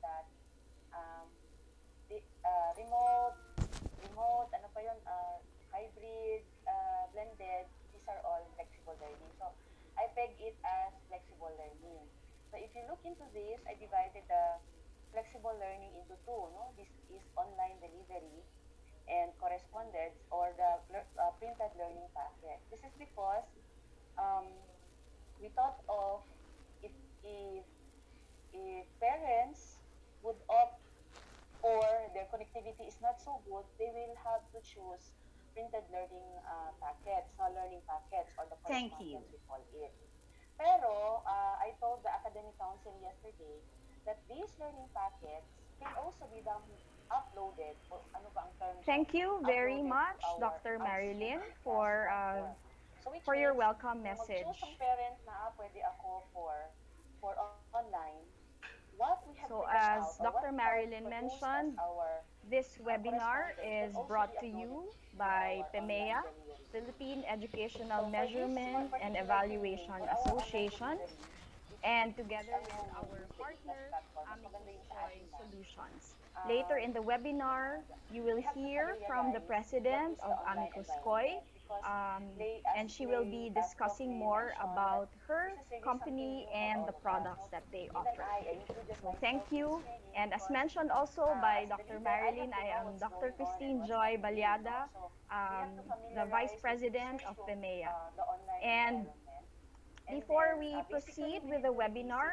that um, remote, ano pa yun, hybrid, blended, these are all flexible learning. So I peg it as flexible learning. So if you look into this, I divided the flexible learning into two. No, this is online delivery and correspondence or the printed learning packet. This is because um, we thought of if if if parents would opt or their connectivity is not so good, they will have to choose printed learning packets, no learning packets or the Thank you. correspondence we call it. Pero I told the academic council yesterday that these learning packets can also be uploaded or ano ba ang term dyan? Thank you very Uploaded to much, our Dr. Marilyn, Google Class platform. So which for your means welcome kung mag-choose ang message. parent na pwede ako for online, what we have So, figured out or as what we Dr. have Marilyn produced as mentioned, our this webinar correspondence can is also be brought to uploaded you to by our online PEMEA, delivery. Philippine Educational So for this Measurement and particular training, Evaluation for our online Association, delivery, which and together I with know you'll our use the eClass partner, platform, mas maganda Amicus yung sa Koi atin na Solutions. Later in um, the webinar, you will we have to hear from the familiarize what president is the of online Amicus Koi, environment because as and she will Lay, be as Prof. discussing Lay more mentioned, that about this her is really something company new for and all the of us. products No? that they Even offer. I included So thank myself in this you. training And as because mentioned also by as the Dr. leader, I have Marilyn, to I know am what's Dr. going on and Christine what's Joy happening. No? Baliada, So we have to the Vice familiarize the President users of to PEMEA. the online And environment. And before then we basically proceed we with need the to revisit webinar,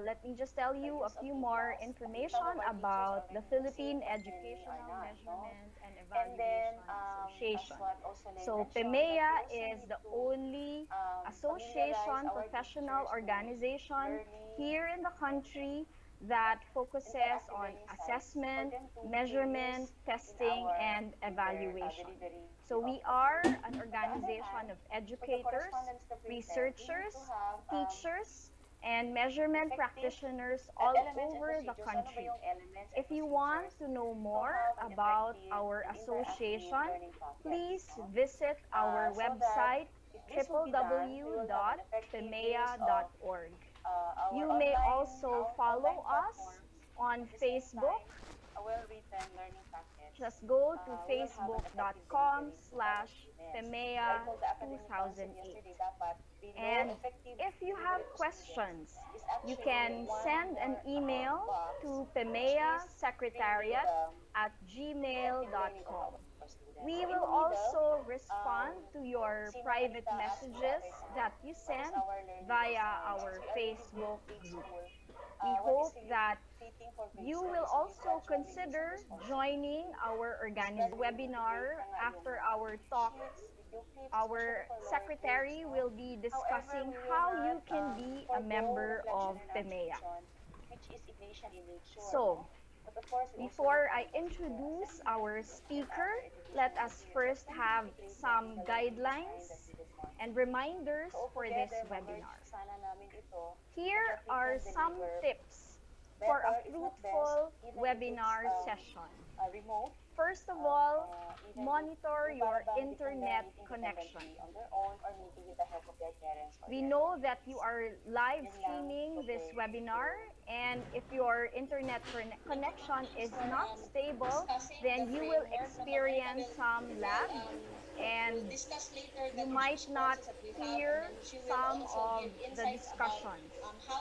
let me just tell the you a use of few more eClass. Some information of our teachers are about the already using, Philippine but many are Educational not. No? Measurement and And then, Evaluation as Association. what also Lay So mentioned, that we PEMEA also is need the to only familiarize association, our professional teachers to organization learning here in the country that focuses interactive on learning sites for assessment, them to measurement, use testing, and in their evaluation. delivery So of we the are training. an On the other organization hand, of for the educators, correspondence to printed, we need to researchers, have teachers, and measurement effective practitioners all elements and over the procedures. So ano ba country. yung elements and If you want procedures to know to more have an about effective our and interactive association, learning packets? please No? visit our So that website if this will be done, we will have an effective use of www.pemea.org. our You may also follow online us platforms. on At the same Facebook. time, a well-written learning packets. Just go to We will have an effective facebook.com delivery to our slash students. So I PEMEA told the academic council 2008. yesterday, dapat below And effective if you have delivery to students questions, is you actually can one send an more email box, to which is PEMEA really Secretariat the at effective learning of gmail.com. our students. So We in the will middle, also respond to your si Ma'am private Anita asked me the messages other time, that you what is send our learning via design? Since our we are really Facebook grade group. school, We what is hope really that fitting for grade you school will is really also gradual release of consider joining responsibility. our Mas organization gradually integrate webinar na nga yung after mga our talk. sheets, video clips, especially Our for lower grades, secretary no? will be However, discussing we will how not you can be a forgo member reflection of and PEMEA. application, which is Ignatian in nature, So, no? But of course, we also need before to I conduct legal introduce assessment our and speaker, other let educational us materials first can be have integrated in some the learning design that guidelines we design. and reminders So for this altogether, ma-merge webinar. sana namin ito so Here that we are can some deliver tips for a better, if not best, fruitful even if it's webinar session. remote, First of all, even if monitor yung para your bang they can learn internet it connection. independently on their own or maybe with the help of their parents or We their know that you colleagues. are live Yun lang streaming for this today. webinar, and if your internet connection is not stable, then you will experience some lag and you might not hear some of the discussions.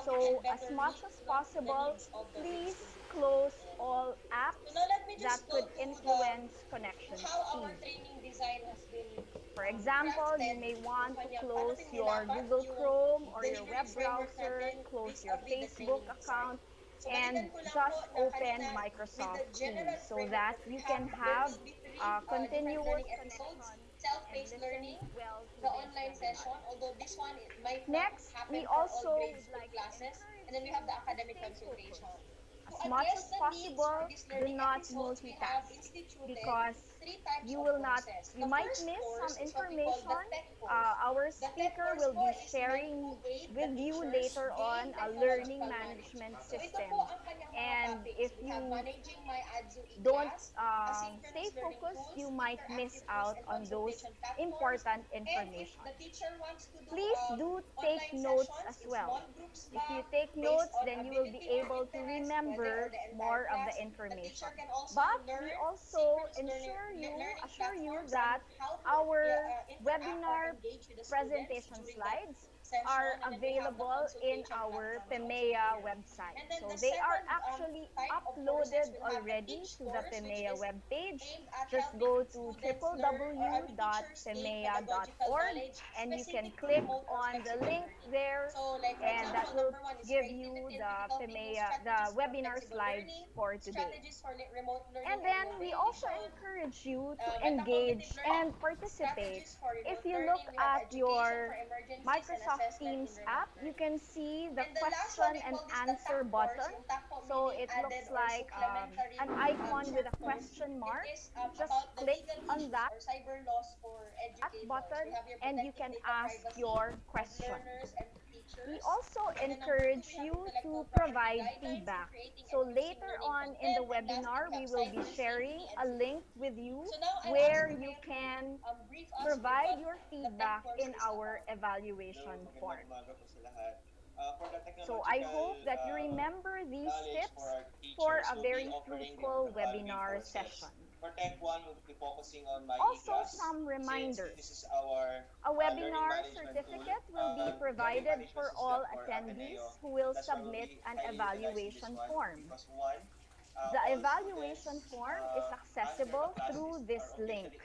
So, as much as possible, please close all apps that could influence connection speed. For example, you may want to close your Google Chrome or your web browser, close your Facebook account, and just open Microsoft Teams so that you can have a continuous connection and listen well to this webinar. Next, we also would like to encourage you to stay focused. As much as possible, do not multitask because you will not you might miss some information. Our speaker will be sharing with you later on a learning management system, and if you don't stay focused, you might miss out on those important information. Please do take notes as well. If you take notes, then you will be able to remember more of the information. But we also assure you that our webinar presentation slides are available in our PMEA website. So they are actually uploaded already to the PMEA webpage. Just go to www.pemea.org and you can click on the link there, and that will give you the the webinar slides for today. And then we also encourage you to engage and participate. If you look at your Microsoft Teams app, you can see the question and answer button. So it looks like an icon with a question mark. Just click on that button and you can ask your question. We also encourage you to provide feedback. So later on in the webinar, we will be sharing a link with you where you can provide your feedback in our evaluation form. So I hope that you remember these tips for a very fruitful webinar session. Also, some reminders. A webinar certificate will be provided for all attendees who will submit an evaluation form. The evaluation form is accessible through this link.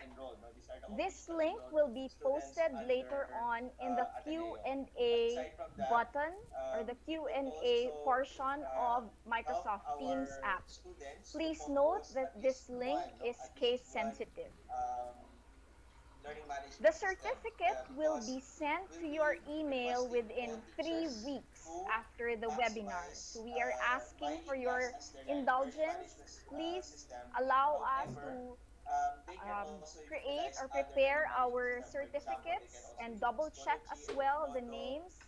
This link will be posted later on in the Q&A button or the Q&A portion of Microsoft Teams app. Please note that this link is case sensitive. The certificate will be sent to your email within 3 weeks after the webinar. So we are asking for your indulgence. Please allow us to create or prepare our certificates and double check as well the names.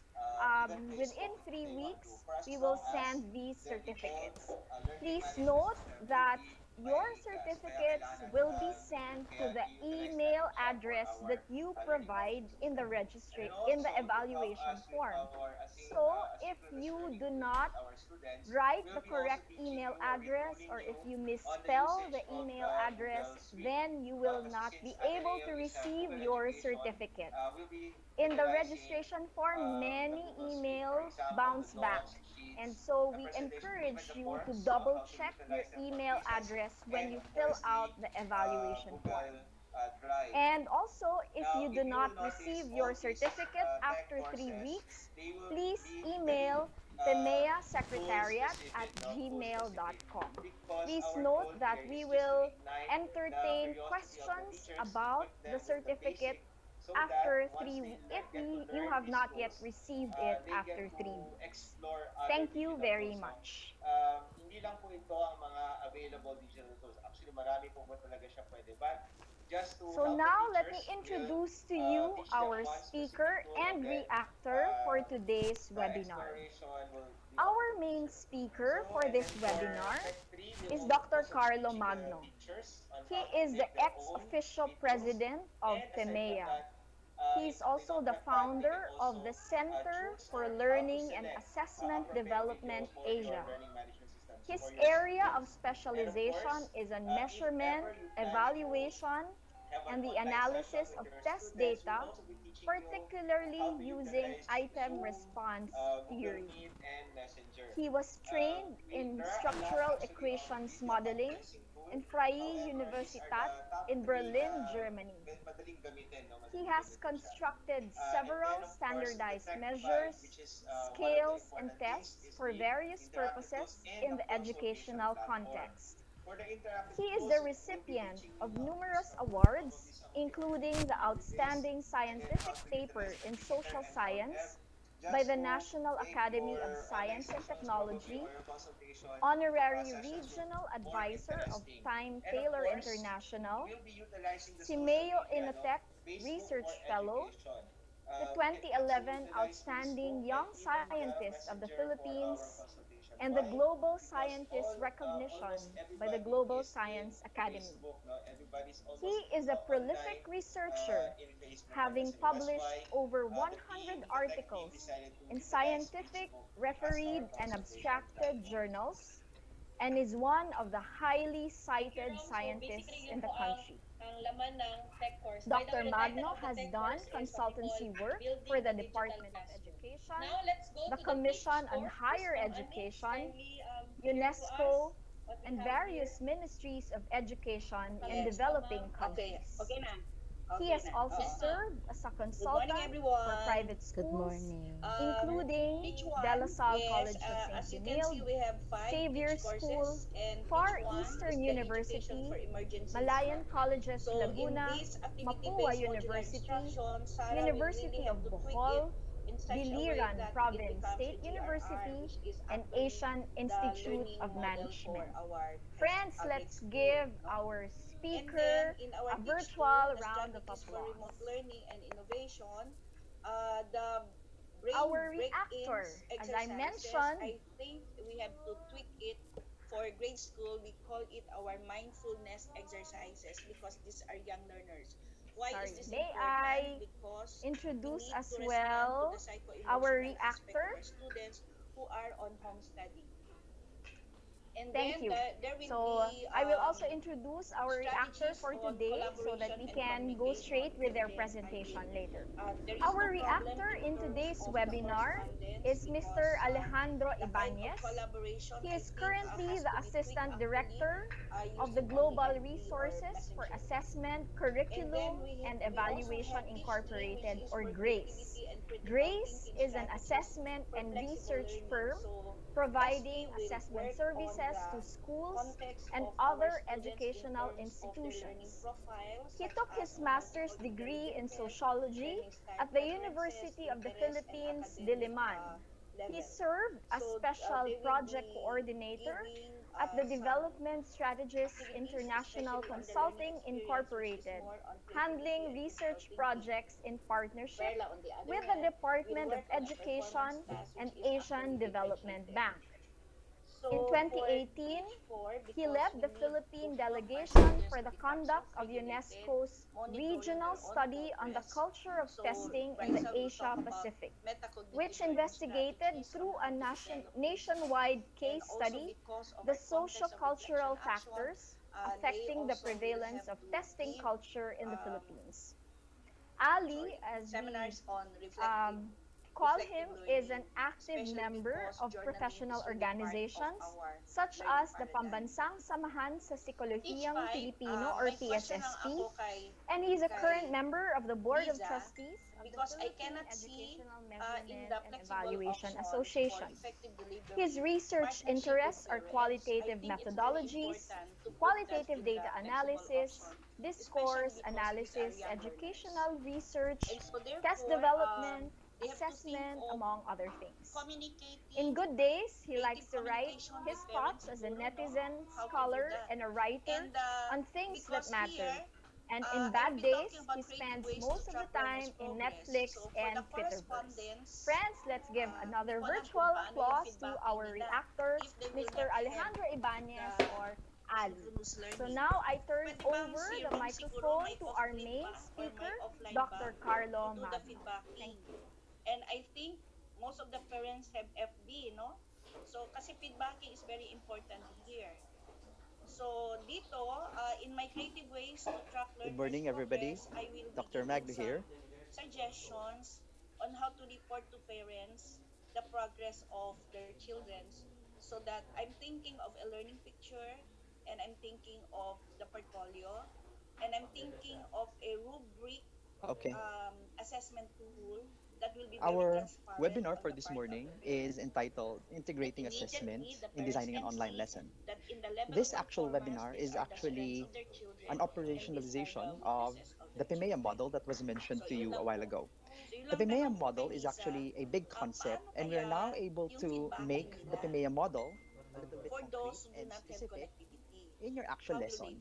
Within 3 weeks, we will send these certificates. Please note that your certificates will be sent to the email address that you provide in the evaluation form. So if you do not write the correct email address or if you misspell the email address, then you will not be able to receive your certificate. In the registration form, many emails bounce back. And so we encourage you to double check your email address when you fill out the evaluation form. And also, if you do not receive your certificate after 3 weeks, please email pemeasecretariat@gmail.com. Please note that we will entertain questions about the certificate after you have not yet received it after 3 weeks. Thank you very much. So now let me introduce to you our speaker and reactor for today's webinar. Our main speaker for this webinar is Dr. Carlo Magno. He is the ex-official president of PMEA. He is also the founder of the Center for Learning and Assessment Development Asia. His area of specialization is on measurement, evaluation, and the analysis of test data, particularly using item response theory. He was trained in structural equations modeling in Freie Universität in Berlin, Germany. He has constructed several standardized measures, scales, and tests for various purposes in the educational context. He is the recipient of numerous awards, including the Outstanding Scientific Paper in Social Science, by the National Academy of Science and Technology, Honorary Regional Advisor of Time Taylor International, Simeo Inotech Research Fellow, the 2011 Outstanding Young Scientist of the Philippines, and the Global Scientist Recognition by the Global Science Academy. He is a prolific researcher, having published over 100 articles in scientific, refereed, and abstracted journals, and is one of the highly cited scientists in the country. Dr. Magno has done consultancy work for the Department of Education, the Commission on Higher Education, UNESCO, and various ministries of education in developing countries. He has also served as a consultant for private Good schools, morning. including De La Salle College of St. Brunilde, Xavier School, Far Eastern University, Malayan Colleges Laguna, Mapua University, University of Bohol, Biliran Province State University, and Asian Institute of Management. Friends, let's give our speaker a virtual round of applause. Our reactor, as I mentioned, sorry, may I introduce as well our reactor? Thank you. So I will also introduce our reactor for today so that we can go straight with their presentation later. Our reactor in today's webinar is Mr. Alejandro Ibanez. He is currently the Assistant Director of the Global Resources for Assessment, Curriculum, and Evaluation Incorporated, or GRACE. GRACE is an assessment and research firm providing assessment services to schools and other educational institutions. He took his master's degree in sociology at the University of the Philippines, Diliman. He served as special project coordinator at the Development Strategies International Consulting Incorporated, handling research projects in partnership with the Department of Education and Asian Development Bank. In 2018, he led the Philippine delegation for the conduct of UNESCO's regional study on the culture of testing in the Asia Pacific, which investigated through a nationwide case study the socio-cultural factors affecting the prevalence of testing culture in the Philippines. Ali, as we um, call him, is an active member of professional organizations such as the Pambansang Samahan sa Psikolohiyang Pilipino or PSSP, and he's a current member of the Board of Trustees of the Philippine Educational Measurement and Evaluation Association. His research interests are qualitative methodologies, qualitative data analysis, discourse analysis, educational research, test development, assessment, among other things. In good days, he likes to write his thoughts as a netizen, scholar, and a writer on things that matter. And in bad days, he spends most of the time in Netflix and Twitterverse. Friends, let's give another virtual applause to our reactor, Mr. Alejandro Ibanez, or Ali. So now I turn over the microphone to our main speaker, Dr. Carlo Magno. Thank you. Good morning, everybody. Dr. Magno here. Okay. Our webinar for this morning is entitled Integrating Assessment in Designing an Online Lesson. This actual webinar is actually an operationalization of the PIMEA model that was mentioned to you a while ago. The PIMEA model is actually a big concept, and we're now able to make the PIMEA model a little bit concrete and specific in your actual lesson.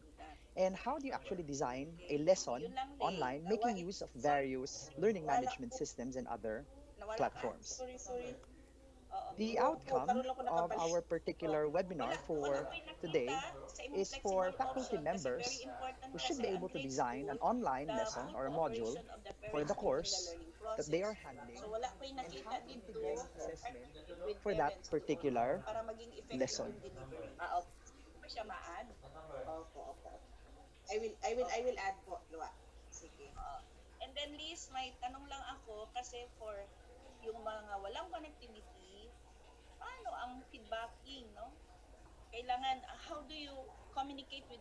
And how do you actually design a lesson online making use of various learning management systems and other platforms? The outcome of our particular webinar for today is for faculty members who should be able to design an online lesson or a module for the course that they are handling and how to integrate assessment for that particular lesson.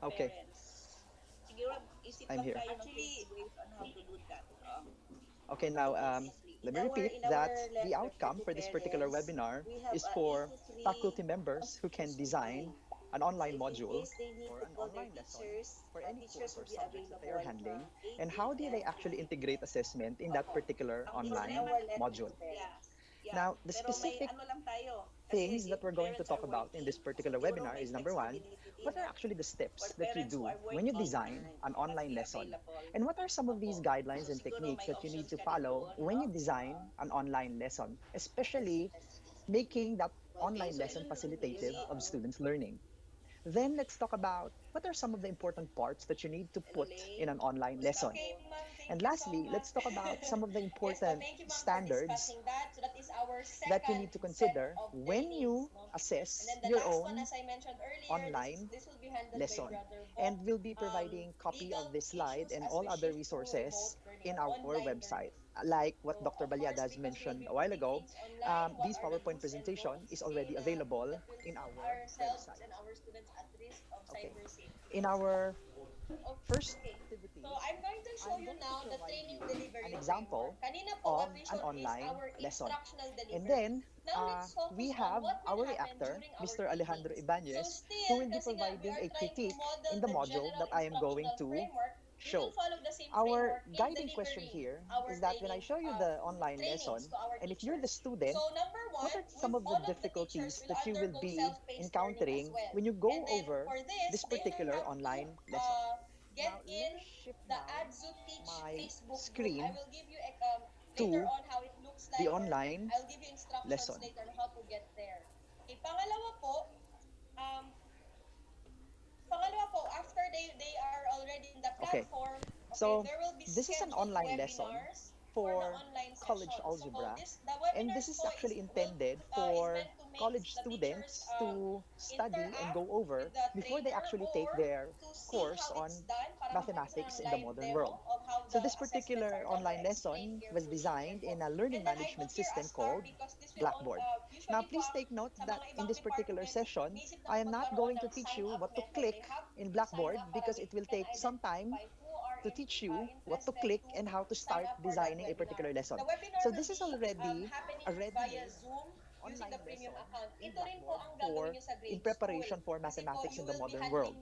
Okay, I'm here. Okay, now let me repeat that the outcome for this particular webinar is for faculty members who can design an online module or an online lesson for any course or subjects that they are handling, and how do they actually integrate assessment in that particular online module. Now, the specific things that we're going to talk about in this particular webinar is number one, what are actually the steps that you do when you design an online lesson? And what are some of these guidelines and techniques that you need to follow when you design an online lesson, especially making that online lesson facilitative of students' learning? Then let's talk about what are some of the important parts that you need to put in an online lesson. And lastly, let's talk about some of the important standards that you need to consider when you assess your own online lesson. And we'll be providing copy of this slide and all other resources in our website. Like what Dr. Balyada has mentioned a while ago, this PowerPoint presentation is already available in our website. Okay. In our first activity, I'm going to provide you an example of an online lesson. And then we have our reactor, Mr. Alejandro Ibanez, who will be providing a critique in the module that I am going to show. Our guiding question here is that when I show you the online lesson, and if you're the student, what are some of the difficulties that you will be encountering when you go over this particular online lesson? Now, let me shift now my screen to the online lesson. Okay, so this is an online lesson for college algebra, and this is actually intended for college students to study and go over before they actually take their course on mathematics in the modern world. So this particular online lesson was designed in a learning management system called Blackboard. Now, please take note that in this particular session, I am not going to teach you what to click in Blackboard because it will take some time to teach you what to click and how to start designing a particular lesson. So this is already a ready-made online lesson in Blackboard for in preparation for mathematics in the modern world.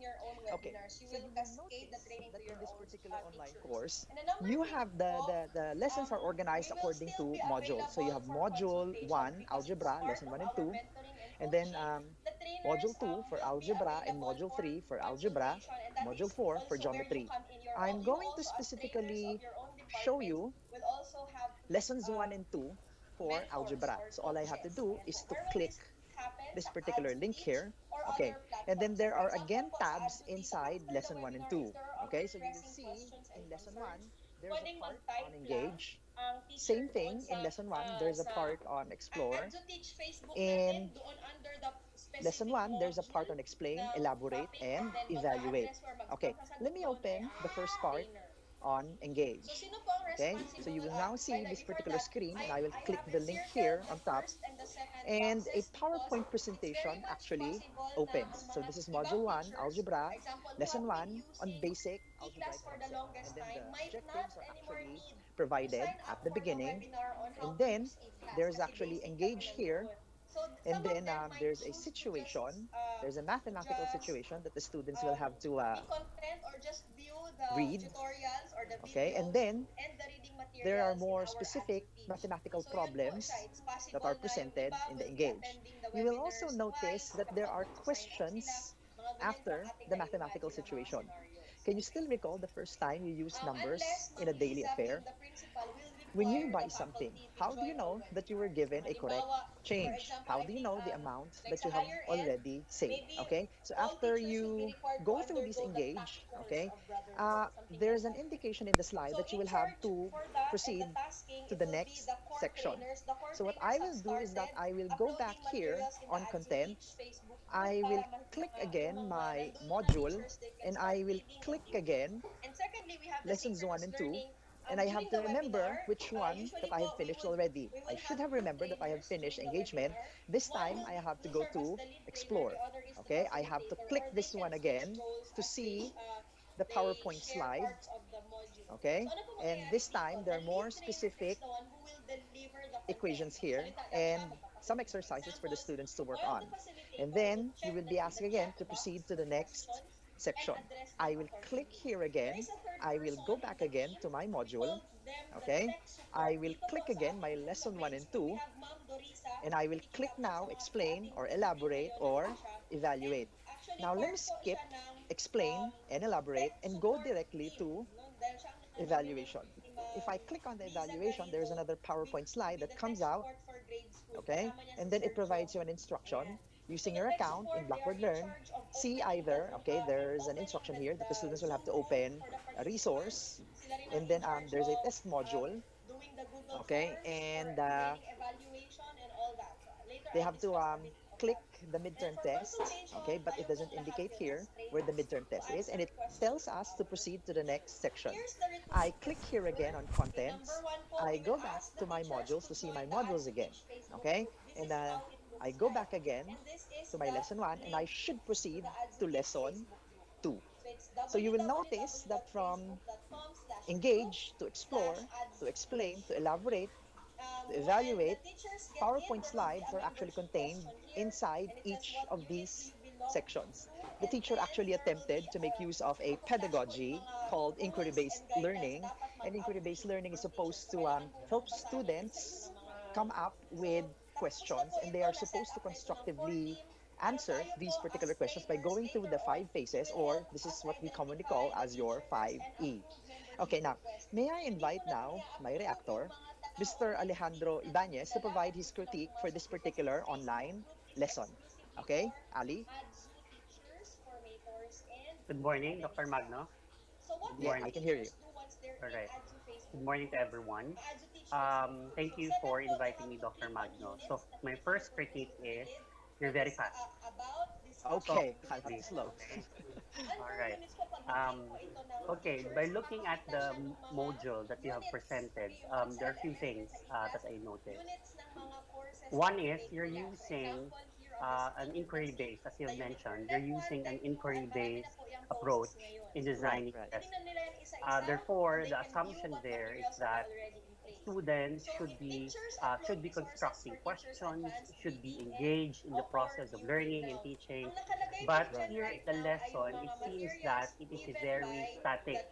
Okay, so you will notice that in this particular online course, you have the lessons are organized according to modules. So you have module 1, algebra, lesson 1 and 2, and then module 2 for algebra, and module 3 for algebra, module 4 for geometry. I'm going to specifically show you lessons 1 and 2 for algebra. So all I have to do is to click this particular link here. Okay, and then there are again tabs inside lesson 1 and 2. Okay, so you will see in lesson 1, there's a part on engage. Same thing in lesson 1, there's a part on explore. In lesson 1, there's a part on explain, elaborate, and evaluate. Okay, let me open the first part on engage. Okay, so you will now see this particular screen, and I will click the link here on top, and a PowerPoint presentation actually opens. So this is module 1, algebra, lesson 1 on basic algebraic concept. And then the objectives are actually provided at the beginning. And then there's actually engage here. And then there's a situation, there's a mathematical situation that the students will have to read. Okay, and then there are more specific mathematical problems that are presented in the Engage. You will also notice that there are questions after the mathematical situation. Can you still recall the first time you used numbers in a daily affair? When you buy something, how do you know that you were given a correct change? How do you know the amount that you have already saved? Okay, so after you go through this Engage, okay, there's an indication in the slide that you will have to proceed to the next section. So what I will do is that I will go back here on contents. I will click again my module, and I will click again lessons 1 and 2, and I have to remember which one that I have finished already. I should have remembered that I have finished engagement. This time I have to go to explore. Okay, I have to click this one again to see the PowerPoint slide. Okay, and this time there are more specific equations here and some exercises for the students to work on. And then you will be asked again to proceed to the next section. I will click here again. I will go back again to my module. Okay. I will click again my lesson 1 and 2, and I will click now explain or elaborate or evaluate. Now let me skip explain and elaborate and go directly to evaluation. If I click on the evaluation, there's another PowerPoint slide that comes out, okay? And then it provides you an instruction using your account in Blackboard Learn. See either, okay, there's an instruction here that the students will have to open a resource, and then there's a test module, okay? And they have to click the midterm test, okay? But it doesn't indicate here where the midterm test is, and it tells us to proceed to the next section. I click here again on contents. I go back to my modules to see my modules again, okay? And I go back again to my lesson 1, and I should proceed to lesson 2. So you will notice that from engage to explore to explain to elaborate to evaluate, PowerPoint slides are actually contained inside each of these sections. The teacher actually attempted to make use of a pedagogy called inquiry-based learning, and inquiry-based learning is supposed to help students come up with questions, and they are supposed to constructively answer these particular questions by going through the 5 phases, or this is what we commonly call as your 5E. Okay, now, may I invite now my reactor, Mr. Alejandro Ibanez, to provide his critique for this particular online lesson. Okay, Ali? Good morning, Dr. Magno. Good Yeah, morning. I can hear you. All right. Good morning to everyone. Thank you for inviting me, Dr. Magno. So my first critique is you're very fast. So Okay, I'll have to please, slow. okay. All right. Um, okay. By looking at the module that you have presented, there are a few things that I noticed. One is you're using an inquiry based, as you've mentioned, you're using an inquiry based approach in Right, designing right. tests. Therefore, the assumption there is that students should be constructing questions, should be engaged in the process of learning and teaching. But Right. here in the lesson, it seems that it is very static.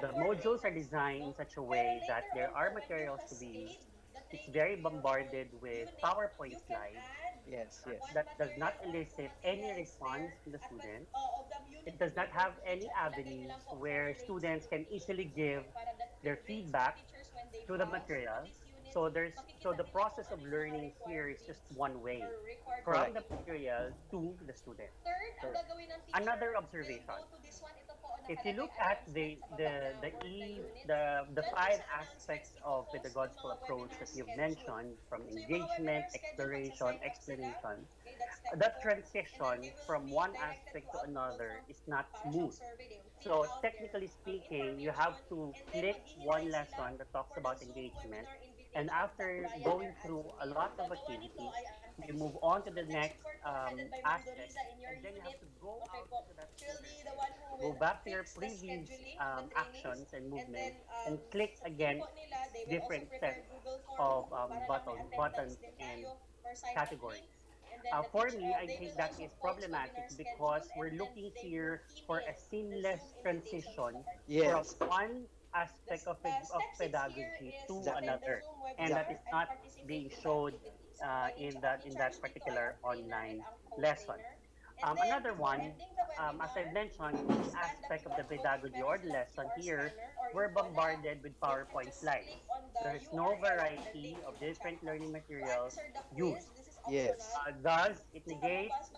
The modules are designed in such a way that there are materials to be used. It's very bombarded with PowerPoint slides Yes, yes. that does not elicit any response from the students. It does not have any avenues where students can easily give their feedback through the material. So the process of learning here is just one way from Correct, the material to the student. correct. Another observation. If you look at the 5 aspects of pedagogical approach that you've mentioned, from engagement, exploration, explanation, that transition from one aspect to another is not smooth. So technically speaking, you have to click one lesson that talks about engagement, and after going through a lot of activities, you move on to the next aspect, and then you have to go out to that student, go back to your previous actions and movements, and click again different sets of buttons and categories. For me, I think that is problematic because we're looking here for a seamless transition from Yes, one aspect of pedagogy to Exactly. another, and Yep. that is not being showed in that particular online lesson. Another one, as I mentioned, the aspect of the pedagogy or the lesson here, we're bombarded with PowerPoint slides. There is no variety of different learning materials used. Yes. Thus, it negates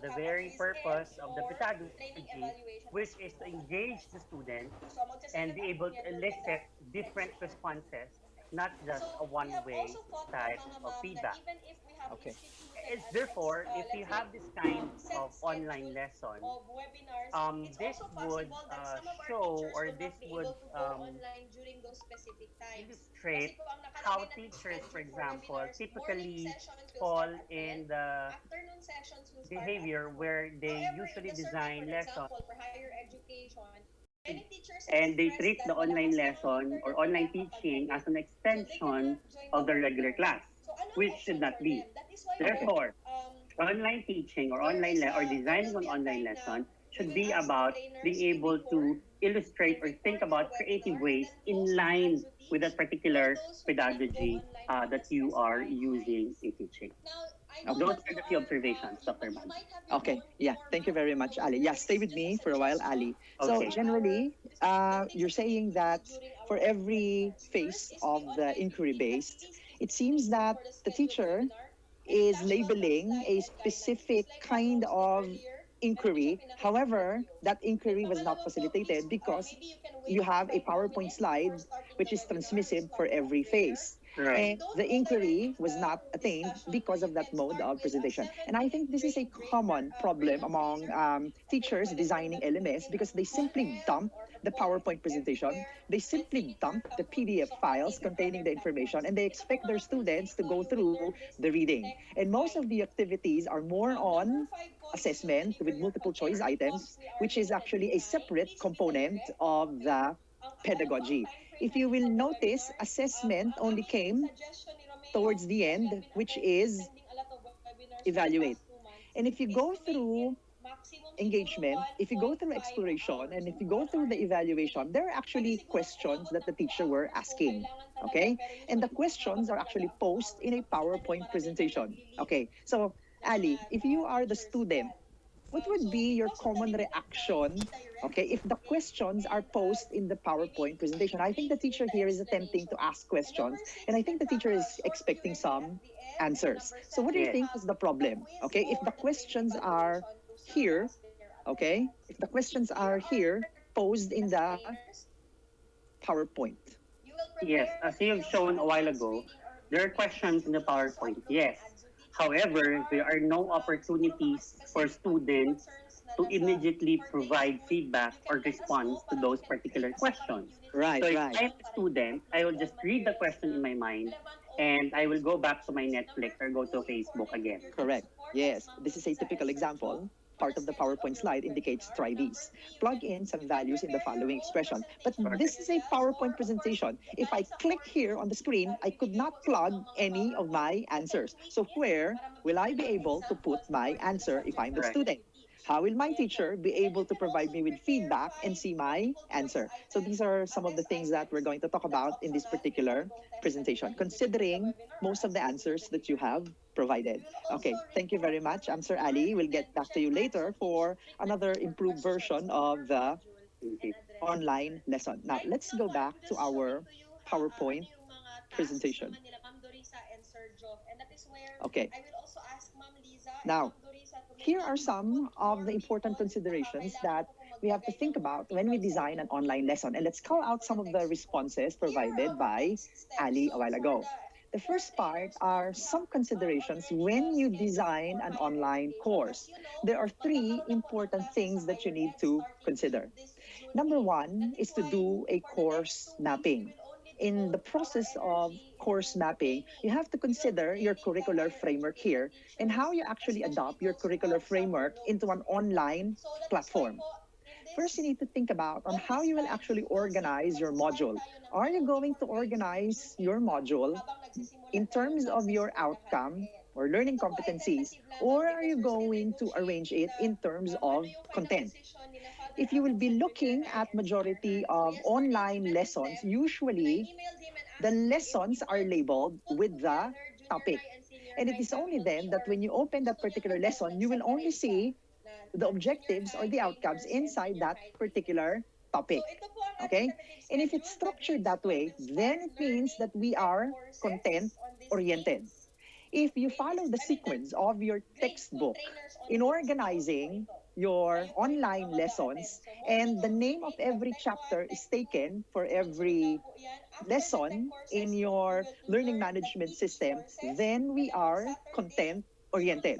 the very purpose of the pedagogy, which is to engage the student and be able to elicit different responses, not just a one-way type of feedback. Okay. It's therefore, if you have this kind of online lesson, this would show or this would illustrate how teachers, for example, typically fall in the behavior where they usually design lessons and they treat the online lesson or online teaching as an extension of the regular class, which should not be. Okay. Therefore, online teaching or or designing an online lesson should be about being able to illustrate or think about creative ways in line with that particular pedagogy that you are using in teaching. Okay. Those are the few observations, Dr. Band. Okay. Yeah. Thank you very much, Ali. Yeah. Stay with me for a while, Ali. So Okay. generally, you're saying that for every phase of the inquiry based, it seems that the teacher is labeling a specific kind of inquiry. However, that inquiry was not facilitated because you have a PowerPoint slide which is transmissive for every phase. Right. And the inquiry was not attained because of that mode of presentation. And I think this is a common problem among teachers designing LMS because they simply dump the PowerPoint presentation, they simply dump the PDF files containing the information, and they expect their students to go through the reading. And most of the activities are more on assessment with multiple choice items, which is actually a separate component of the pedagogy. If you will notice, assessment only came towards the end, which is evaluate. And if you go through engagement, if you go through exploration, and if you go through the evaluation, there are actually questions that the teacher were asking. Okay? And the questions are actually posed in a PowerPoint presentation. Okay. So, Ali, if you are the student, what would be your common reaction, okay, if the questions are posed in the PowerPoint presentation? I think the teacher here is attempting to ask questions, and I think the teacher is expecting some answers. So what do you Yes. think is the problem? Okay, if the questions are here, okay, if the questions are here posed in the PowerPoint. Yes, as you've shown a while ago, there are questions in the PowerPoint, yes. However, there are no opportunities for students to immediately provide feedback or response to those particular questions. Right, So if right. I'm a student, I will just read the question in my mind and I will go back to my Netflix or go to Facebook again. Correct. Yes, this is a typical example. Part of the PowerPoint slide indicates try these. Plug in some values in the following expression. But this is a PowerPoint presentation. If I click here on the screen, I could not plug any of my answers. So where will I be able to put my answer if I'm the Right. student? How will my teacher be able to provide me with feedback and see my answer? So these are some of the things that we're going to talk about in this particular presentation, considering most of the answers that you have provided. Okay, thank you very much. I'm Sir Ali. We'll get back to you later for another improved version of the Okay. online lesson. Now, let's go back to our PowerPoint presentation. Okay. Now, here are some of the important considerations that we have to think about when we design an online lesson. And let's call out some of the responses provided by Ali a while ago. The first part are some considerations when you design an online course. There are three important things that you need to consider. Number one is to do a course mapping. In the process of course mapping, you have to consider your curricular framework here and how you actually adopt your curricular framework into an online platform. First, you need to think about on how you will actually organize your module. Are you going to organize your module in terms of your outcome or learning competencies, or are you going to arrange it in terms of content? If you will be looking at majority of online lessons, usually the lessons are labeled with the topic. And it is only then that when you open that particular lesson, you will only see the objectives or the outcomes inside that particular topic. Okay? And if it's structured that way, then it means that we are content oriented. If you follow the sequence of your textbook in organizing your online lessons, and the name of every chapter is taken for every lesson in your learning management system, then we are content oriented.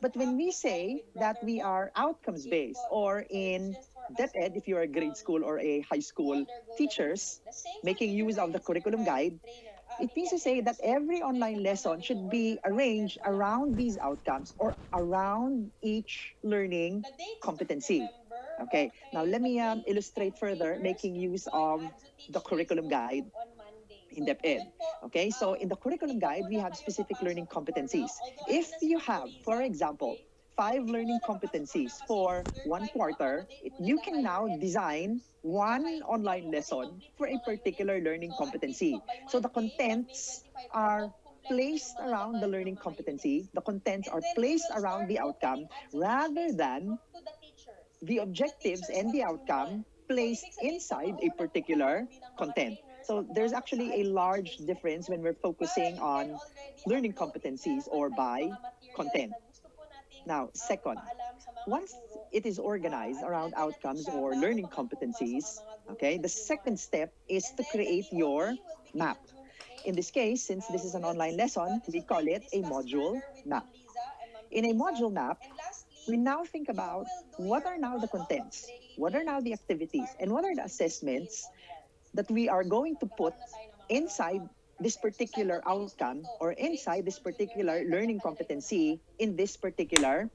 But when we say that we are outcomes based, or in DepEd, if you're a grade school or a high school teachers, making use of the curriculum guide, it means to say that every online lesson should be arranged around these outcomes or around each learning competency. Okay, now let me illustrate further, making use of the curriculum guide in DepEd. Okay, so in the curriculum guide, we have specific learning competencies. If you have, for example, 5 learning competencies for 1 quarter, you can now design one online lesson for a particular learning competency. So the contents are placed around the learning competency, the contents are placed around the outcome rather than the objectives and the outcome placed inside a particular content. So there's actually a large difference when we're focusing on learning competencies or by content. Now, second, once it is organized around outcomes or learning competencies, okay, the second step is to create your map. In this case, since this is an online lesson, we call it a module map. In a module map, we now think about what are now the contents, what are now the activities, and what are the assessments that we are going to put inside this particular outcome or inside this particular learning competency in this particular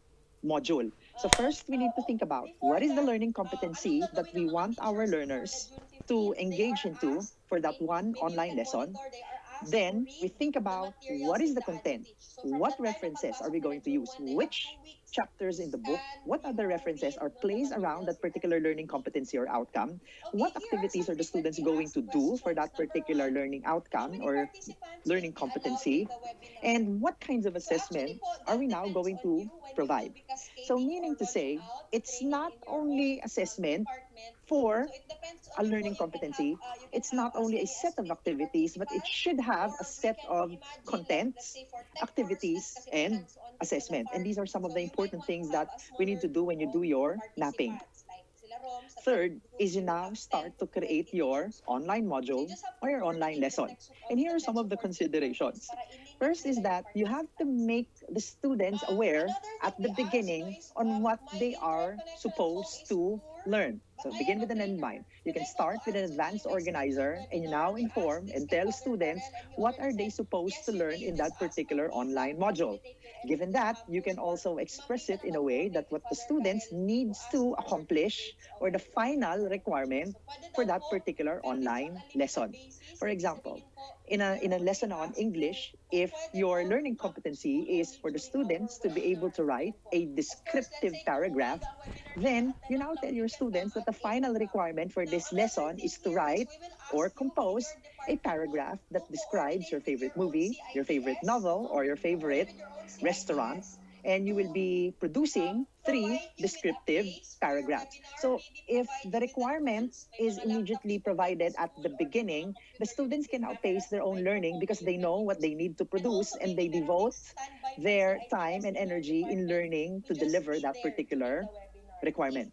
module. So first, we need to think about what is the learning competency that we want our learners to engage into for that one online lesson. Then we think about what is the content, what references are we going to use, which chapters in the book, what other references are placed around that particular learning competency or outcome, what activities are the students going to do for that particular learning outcome or learning competency, and what kinds of assessment are we now going to provide. So meaning to say, it's not only assessment for a learning competency, it's not only a set of activities, but it should have a set of contents, activities, and assessment. And these are some of the important things that we need to do when you do your mapping. Third is you now start to create your online module or your online lesson. And here are some of the considerations. First is that you have to make the students aware at the beginning on what they are supposed to learn. So begin with an end in mind. You can start with an advanced organizer and you now inform and tell students what are they supposed to learn in that particular online module. Given that, you can also express it in a way that what the students needs to accomplish or the final requirement for that particular online lesson. For example, in a lesson on English, if your learning competency is for the students to be able to write a descriptive paragraph, then you now tell your students that the final requirement for this lesson is to write or compose a paragraph that describes your favorite movie, your favorite novel, or your favorite restaurant, and you will be producing 3 descriptive paragraphs. So if the requirement is immediately provided at the beginning, the students can outpace their own learning because they know what they need to produce and they devote their time and energy in learning to deliver that particular requirement.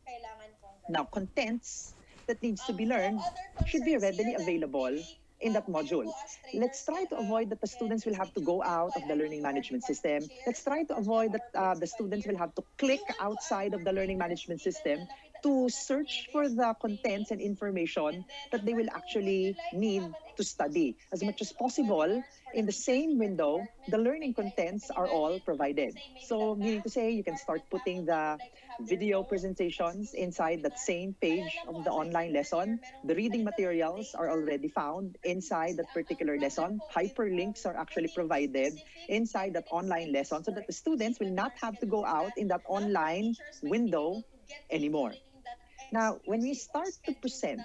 Now, contents that needs to be learned should be readily available in that module. Let's try to avoid that the students will have to go out of the learning management system. Let's try to avoid that the students will have to click outside of the learning management system to search for the contents and information that they will actually need to study. As much as possible, in the same window, the learning contents are all provided. So, meaning to say, you can start putting the video presentations inside that same page of the online lesson. The reading materials are already found inside that particular lesson. Hyperlinks are actually provided inside that online lesson so that the students will not have to go out in that online window anymore. Now, when we start to present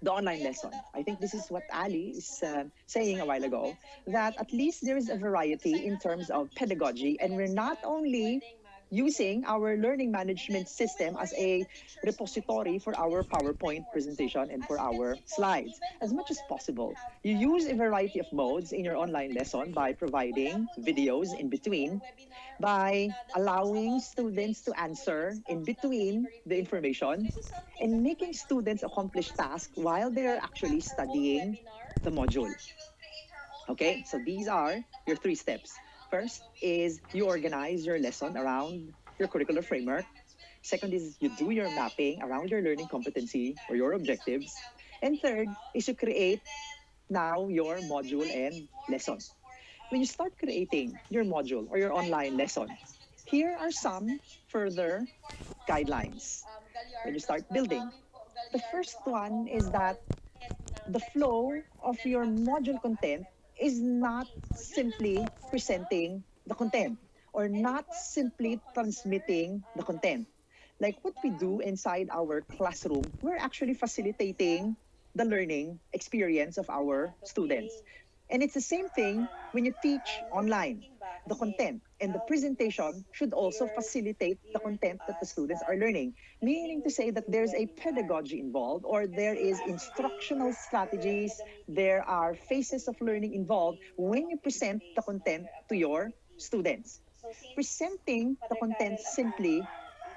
the online lesson, I think this is what Ali is saying a while ago, that at least there is a variety in terms of pedagogy, and we're not only using our learning management system as a repository for our PowerPoint presentation and for our slides. As much as possible, you use a variety of modes in your online lesson by providing videos in between, by allowing students to answer in between the information, and making students accomplish tasks while they're actually studying the module. Okay, so these are your three steps. First is you organize your lesson around your curricular framework. Second is you do your mapping around your learning competency or your objectives. And third is you create now your module and lesson. When you start creating your module or your online lesson, here are some further guidelines when you start building. The first one is that the flow of your module content is not simply presenting the content or not simply transmitting the content. Like what we do inside our classroom, we're actually facilitating the learning experience of our students. And it's the same thing when you teach online. The content and the presentation should also facilitate the content that the students are learning, meaning to say that there's a pedagogy involved or there is instructional strategies, there are phases of learning involved when you present the content to your students. Presenting the content simply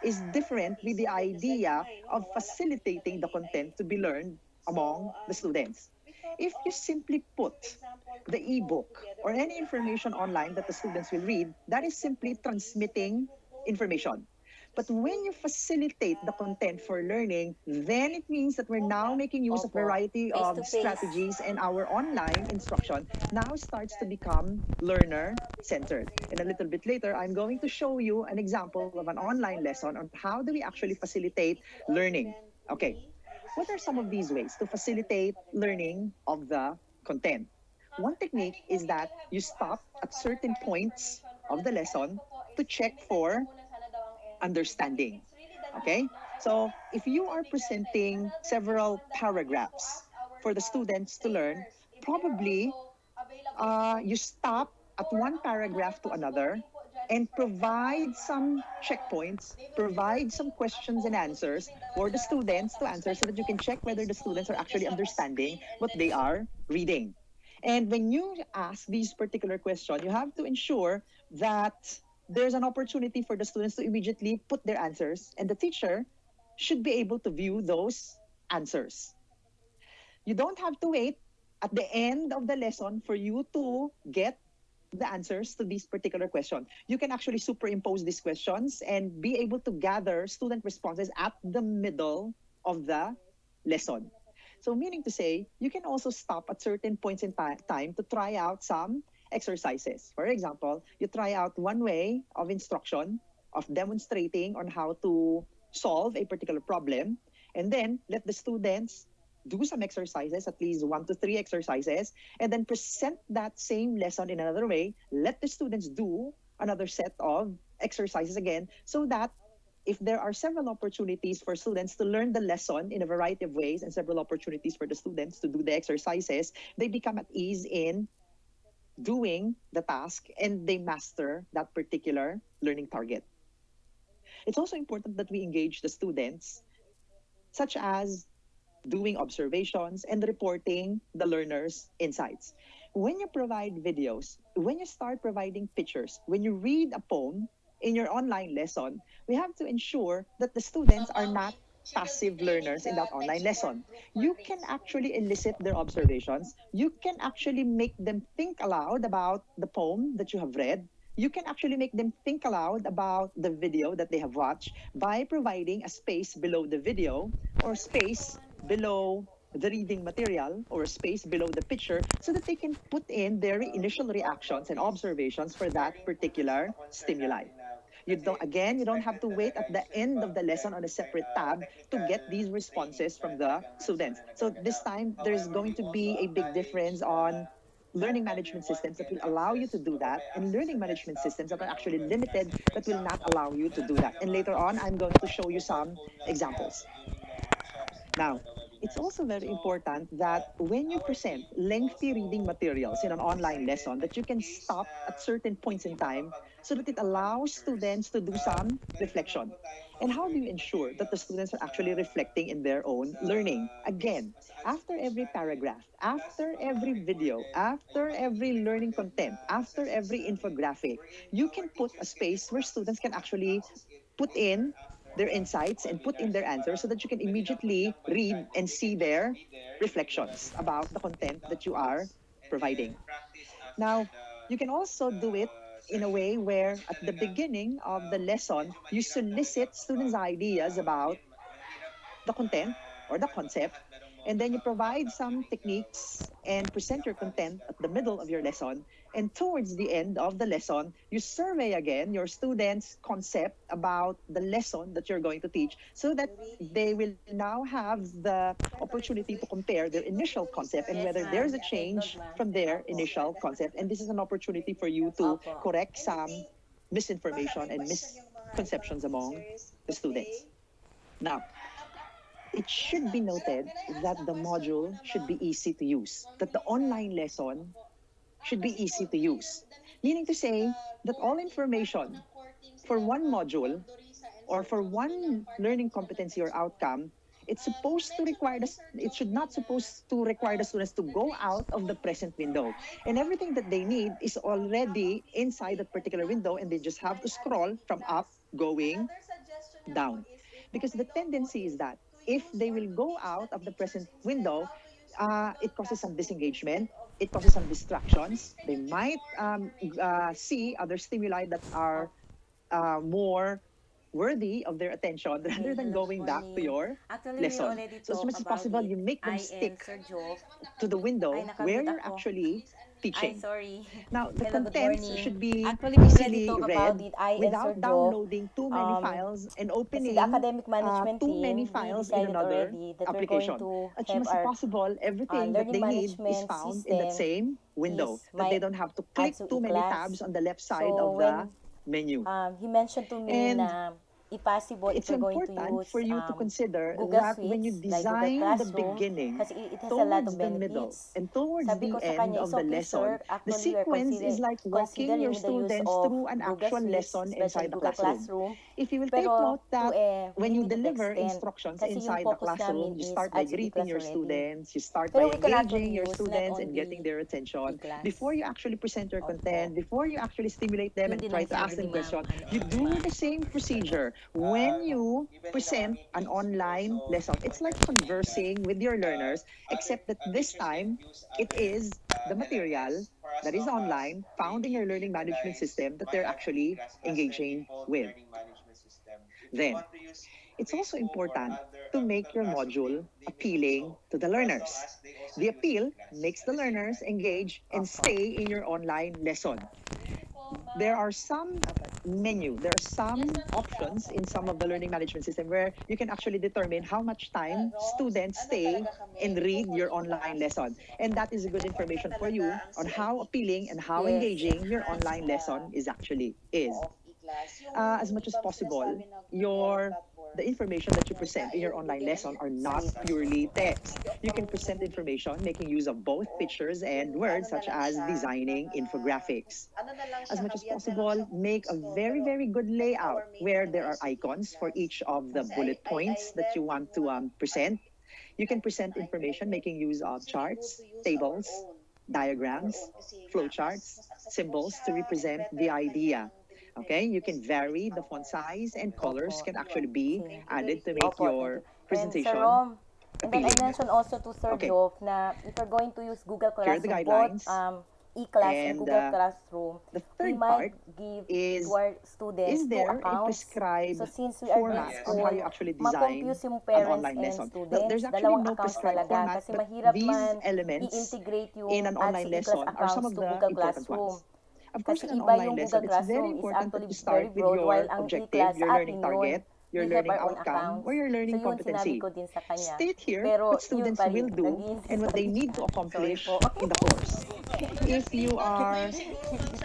is different with the idea of facilitating the content to be learned among the students. If you simply put the ebook or any information online that the students will read, that is simply transmitting information. But when you facilitate the content for learning, then it means that we're now making use of Opo. variety Face of to face. strategies, and our online instruction now starts to become learner-centered. And a little bit later, I'm going to show you an example of an online lesson on how do we actually facilitate learning. Okay, what are some of these ways to facilitate learning of the content? One technique is that you stop at certain points of the lesson to check for understanding. Okay? So if you are presenting several paragraphs for the students to learn, probably you stop at one paragraph to another and provide some checkpoints, provide some questions and answers for the students to answer so that you can check whether the students are actually understanding what they are reading. And when you ask these particular questions, you have to ensure that there's an opportunity for the students to immediately put their answers, and the teacher should be able to view those answers. You don't have to wait at the end of the lesson for you to get the answers to this particular question. You can actually superimpose these questions and be able to gather student responses at the middle of the lesson. So meaning to say, you can also stop at certain points in time to try out some exercises. For example, you try out one way of instruction, of demonstrating on how to solve a particular problem, and then let the students do some exercises, at least 1 to 3 exercises, and then present that same lesson in another way. Let the students do another set of exercises again, so that if there are several opportunities for students to learn the lesson in a variety of ways and several opportunities for the students to do the exercises, they become at ease in doing the task and they master that particular learning target. It's also important that we engage the students, such as doing observations and reporting the learners' insights. When you provide videos, when you start providing pictures, when you read a poem in your online lesson, we have to ensure that the students are not passive learners in that online lesson. You can actually elicit their observations. You can actually make them think aloud about the poem that you have read. you can actually make them think aloud about the video that they have watched by providing a space below the video or space below the reading material or a space below the picture so that they can put in their initial reactions and observations for that particular stimuli. You don't have to wait at the end of the lesson on a separate tab to get these responses from the students. So this time, there's going to be a big difference on learning management systems that will allow you to do that and learning management systems that are actually limited that will not allow you to do that. And later on, I'm going to show you some examples. Now, it's also very important that when you present lengthy reading materials in an online lesson, that you can stop at certain points in time so that it allows students to do some reflection. And how do you ensure that the students are actually reflecting in their own learning? Again, after every paragraph, after every video, after every learning content, after every infographic, you can put a space where students can actually put in their insights and put in their answers so that you can immediately read and see their reflections about the content that you are providing. Now, you can also do it in a way where at the beginning of the lesson, you solicit students' ideas about the content or the concept, and then you provide some techniques and present your content at the middle of your lesson. And towards the end of the lesson, you survey again your students' concept about the lesson that you're going to teach so that they will now have the opportunity to compare their initial concept and Yes, whether ma'am. there's a Take note, change ma'am. from their Opo. initial concept. And this is an opportunity for you to Opo. correct some misinformation and misconceptions among the students. Now, it should be noted that the module should be easy to use, that the online lesson should be easy to use. Meaning to say that all information for one module or for one learning competency or outcome, it should not supposed to require the students to go out of the present window. And everything that they need is already inside that particular window and they just have to scroll from up going down. Because the tendency is that if they will go out of the present window, it causes some disengagement, it causes some distractions. They might see other stimuli that are more worthy of their attention rather Okay, than hello, good going back to morning. your Actually, we lesson. already So as talked much as about possible, it. you make them I and stick Sir Joe. to the Ay, window where nakamute you're ako. actually Ay, teaching. sorry. Now, the Hello, good contents morning. should be Actually, we already easily talked about read it. I and Sir without Joe. downloading too many files and Kasi the opening academic management too many team, we files in decided another already that we're going application. to As have much as our possible, everything that learning they need is management found in that system same window, is that my they don't have to click ADSU too many tabs e-class. on the left side So of the when menu. he mentioned to me And na possible if it's we're going to important for use you to consider Google that when you Suites, like Google design the Classroom, beginning kasi it has a lot towards of the middle benefits. and towards Sabi the ko sa end kanya, of it's the okay, lesson, sir. the Actually, we're sequence is like walking your considering the use students of through an Google actual Suites, lesson especially inside the Google classroom. Classroom, If you will take pero note that to a when you limited deliver extent. instructions Kasi yung inside the focus classroom, namin you is start by ADSU greeting e-class your already. students, you start by Pero we can engaging actually your use not students and getting only their attention. e-class. Before you actually present your Opo. content, before you actually stimulate them Yun and din try ang to sabi ask ni them ma'am, questions, ano, you do ma'am. the same procedure when you present an online lesson. It's like conversing with your learners, except that this time it is the material that is online found in your learning management system that they're actually engaging with. Then, it's also important to make your module appealing to the learners. The appeal makes the learners engage and Opo. stay in your online lesson. There are some there are some options in some of the learning management system where you can actually determine how much time students stay and read your online lesson. And that is a good information for you on how appealing and how Yes. engaging your online lesson is. As much as possible, the information that you present in your online lesson are not purely text. You can present information making use of both pictures and words such as designing infographics. As much as possible, make a very, very good layout where there are icons for each of the bullet points that you want to present. You can present information making use of charts, tables, diagrams, flowcharts, symbols to represent the idea. Okay, you can vary the font size and colors Opo. can actually be Okay. added to make Opo, thank your you. And Sir presentation Rom, and then I appealing. mentioned also to Sir Okay, Joe na if we're going to use Google here are the Classroom, both guidelines. e-class and And Google Classroom, the we third might part give to is our students two there a accounts. So prescribed since we are grade format on how school, you actually design ma-confuse yung an parents online and lesson? Well, there's students. actually Dalawang no accounts prescribed talaga format, kasi but mahirap these man elements i-integrate in yung an Ads online and e-class lesson are some accounts of to the Google important Classroom. ones. Of course, Kasi in an iba online yung lesson, Google it's very Classroom is important that actually you very start with broad, while your ang objective, e-class your sa learning atin yun. target, your We have learning our own outcome, or accounts. your So learning yun, sinabi competency. ko din sa kanya. State here Pero what yun students pa will rin, do nag-iinsist and what pa they rin need siya. to Sorry accomplish po. in the course. If you are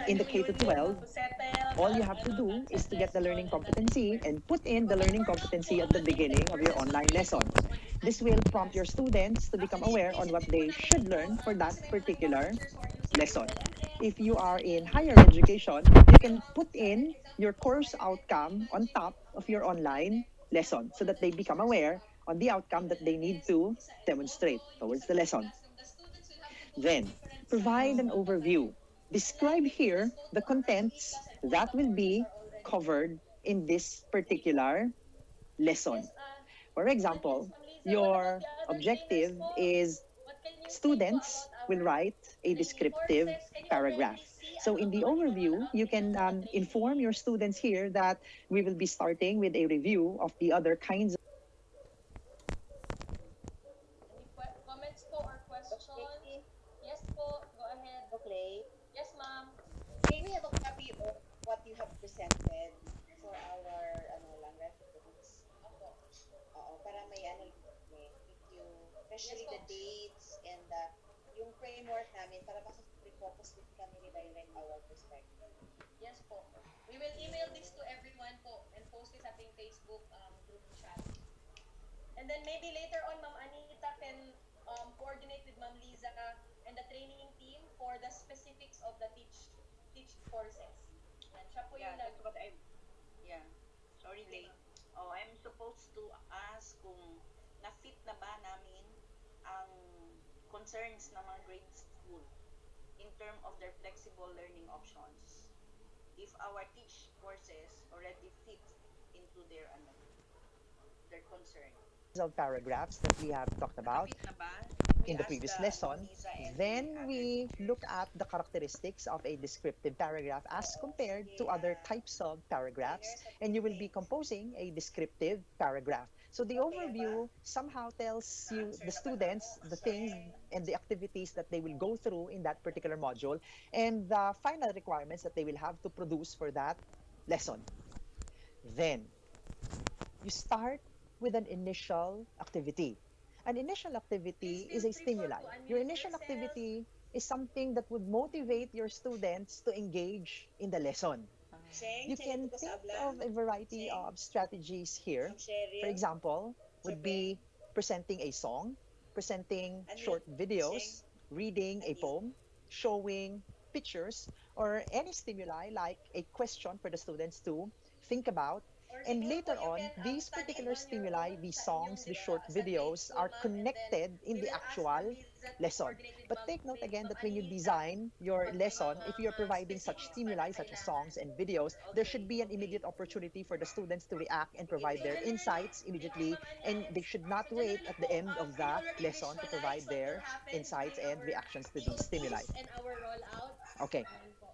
in the K to 12, all you have to do is to get the learning competency and put in the learning competency at the beginning of your online lesson. This will prompt your students to become aware on what they should learn for that particular lesson. If you are in higher education, you can put in your course outcome on top of your online lesson so that they become aware on the outcome that they need to demonstrate towards the lesson. Then, provide an overview. Describe here the contents that will be covered in this particular lesson. For example, your objective is students will write a descriptive paragraph. So in the overview, you can inform your students here that we will be starting with a review of the other kinds. Any comments po or questions? Okay. Yes po, go ahead. Okay. Yes, ma'am. May we have a copy of what you have presented for our reference? Opo. Oo, para may thank you. Especially Yes, the dates and yung framework namin para mas focus din kami redirect our perspective. Yes po. We will email this to everyone po and post it sa ating Facebook group chat. And then maybe later on, Ma'am Anita can coordinate with Ma'am Liza and the training team for the specifics of the teach courses. Yan, siya po Yeah, yung that's what yeah. Sorry, late. Oh, I'm supposed to ask kung na-fit na ba namin ang concerns ng mga grade school in term of their flexible learning options. If our teach courses already fit into their concern. Of paragraphs that we have talked about Na-fit na ba? in the previous lesson, then we look at the characteristics of a descriptive paragraph as compared to other types of paragraphs, and you will be composing a descriptive paragraph. So the overview somehow tells you, the students, the things and the activities that they will go through in that particular module, and the final requirements that they will have to produce for that lesson. Then, you start with an initial activity. An initial activity is a stimuli. Your initial activity is something that would motivate your students to engage in the lesson. You can think of a variety of strategies here. For example, would be presenting a song, presenting short videos, reading a poem, showing pictures, or any stimuli like a question for the students to think about. And later on, these particular stimuli, these songs, these short videos are connected in the actual lesson. But take note again that when you design your lesson, if you're providing such stimuli, such as songs and videos, there should be an immediate opportunity for the students to react and provide their insights immediately. And they should not wait at the end of the lesson to provide their insights and reactions to these stimuli. and our rollout. Okay. Yan po.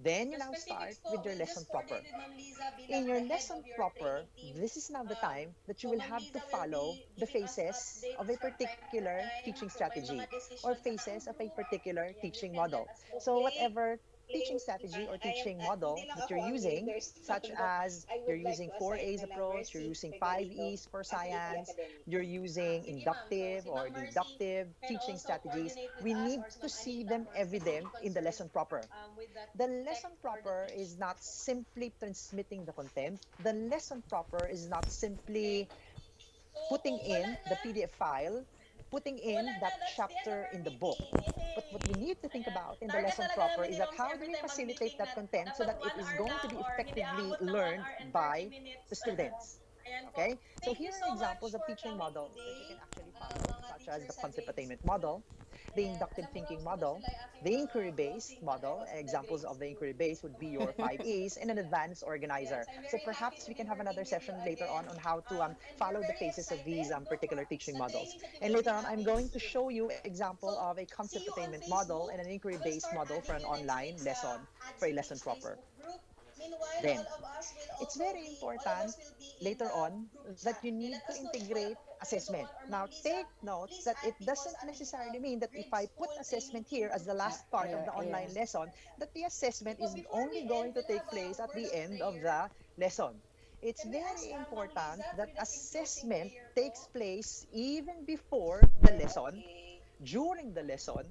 Then you The now start specifics po, with your we'll lesson just proper. coordinate with Ma'am Liza bilang In your the head lesson of your proper, training team. this is now the time that you So will Ma'am have to Liza will follow be the giving us phases updates of a from time to particular time teaching kung may strategy mga decisions or na phases of a approve. particular Yan, you teaching can let model. us know. So whatever teaching strategy or teaching model that you're using, such as you're using 4A's approach, you're using 5E's for science, you're using Sige, ma'am. inductive So, si or Ma'am Mercy deductive can teaching also strategies, coordinate with we us need or si to Ma'am see Anita them for evident specific in the lesson concerns proper. with the The tech lesson or the proper teach. is not simply transmitting the content. The lesson proper is not simply So, putting kung in wala the na, PDF file, putting in wala na, that that's the end of chapter our in the book. meeting. But what we Yay! need to think Ayan. about in the Target lesson talaga proper namin is ni that Roms how do every we time facilitate mag-meeting that na content so dapat that it 1 is hour going lang to be or hindi effectively aabot ng 1 learned hour and 30 by minutes. the students. Ayan po. Okay, so Thank here you are so much examples of for teaching coming models that you can today, actually follow, mga such as the teachers sa concept grade attainment school. model, the And inductive alam mo, thinking Rose, di ba model, sila ay aking the mga inquiry based closing model. adults in the Examples grade of the school. inquiry based would be your 5 E's, and an Sila. advanced Ayan, organizer. so I'm So very happy perhaps to we be can have working another with you session later again. on how to And we're follow the very phases of these excited particular teaching sa models. trainings that we And will later be on, I'm having going to soon. show you example So, of a see concept you on attainment model and Facebook. an inquiry I will based start model for adding an you next week online lesson sa for a Ads lesson Teach proper. Facebook group. Meanwhile, Then, will it's also very be, all of important us will be in later the on group that chat. you Okay, need let to us know if wala integrate pa po kayo assessment. doon or Ma'am Now, Liza, take notes please that it add me po doesn't sa ating necessarily mean that if grade I put school assessment training here team as group the chat. last part of Yeah, the online yeah. lesson, that the assessment Okay po, is before we only end, going to we'll take have a place at word the of end of prayer. the lesson. It's Can we ask very Ma'am important Liza to that lead us in closing assessment prayer takes po? place even before the lesson, Okay. during the lesson,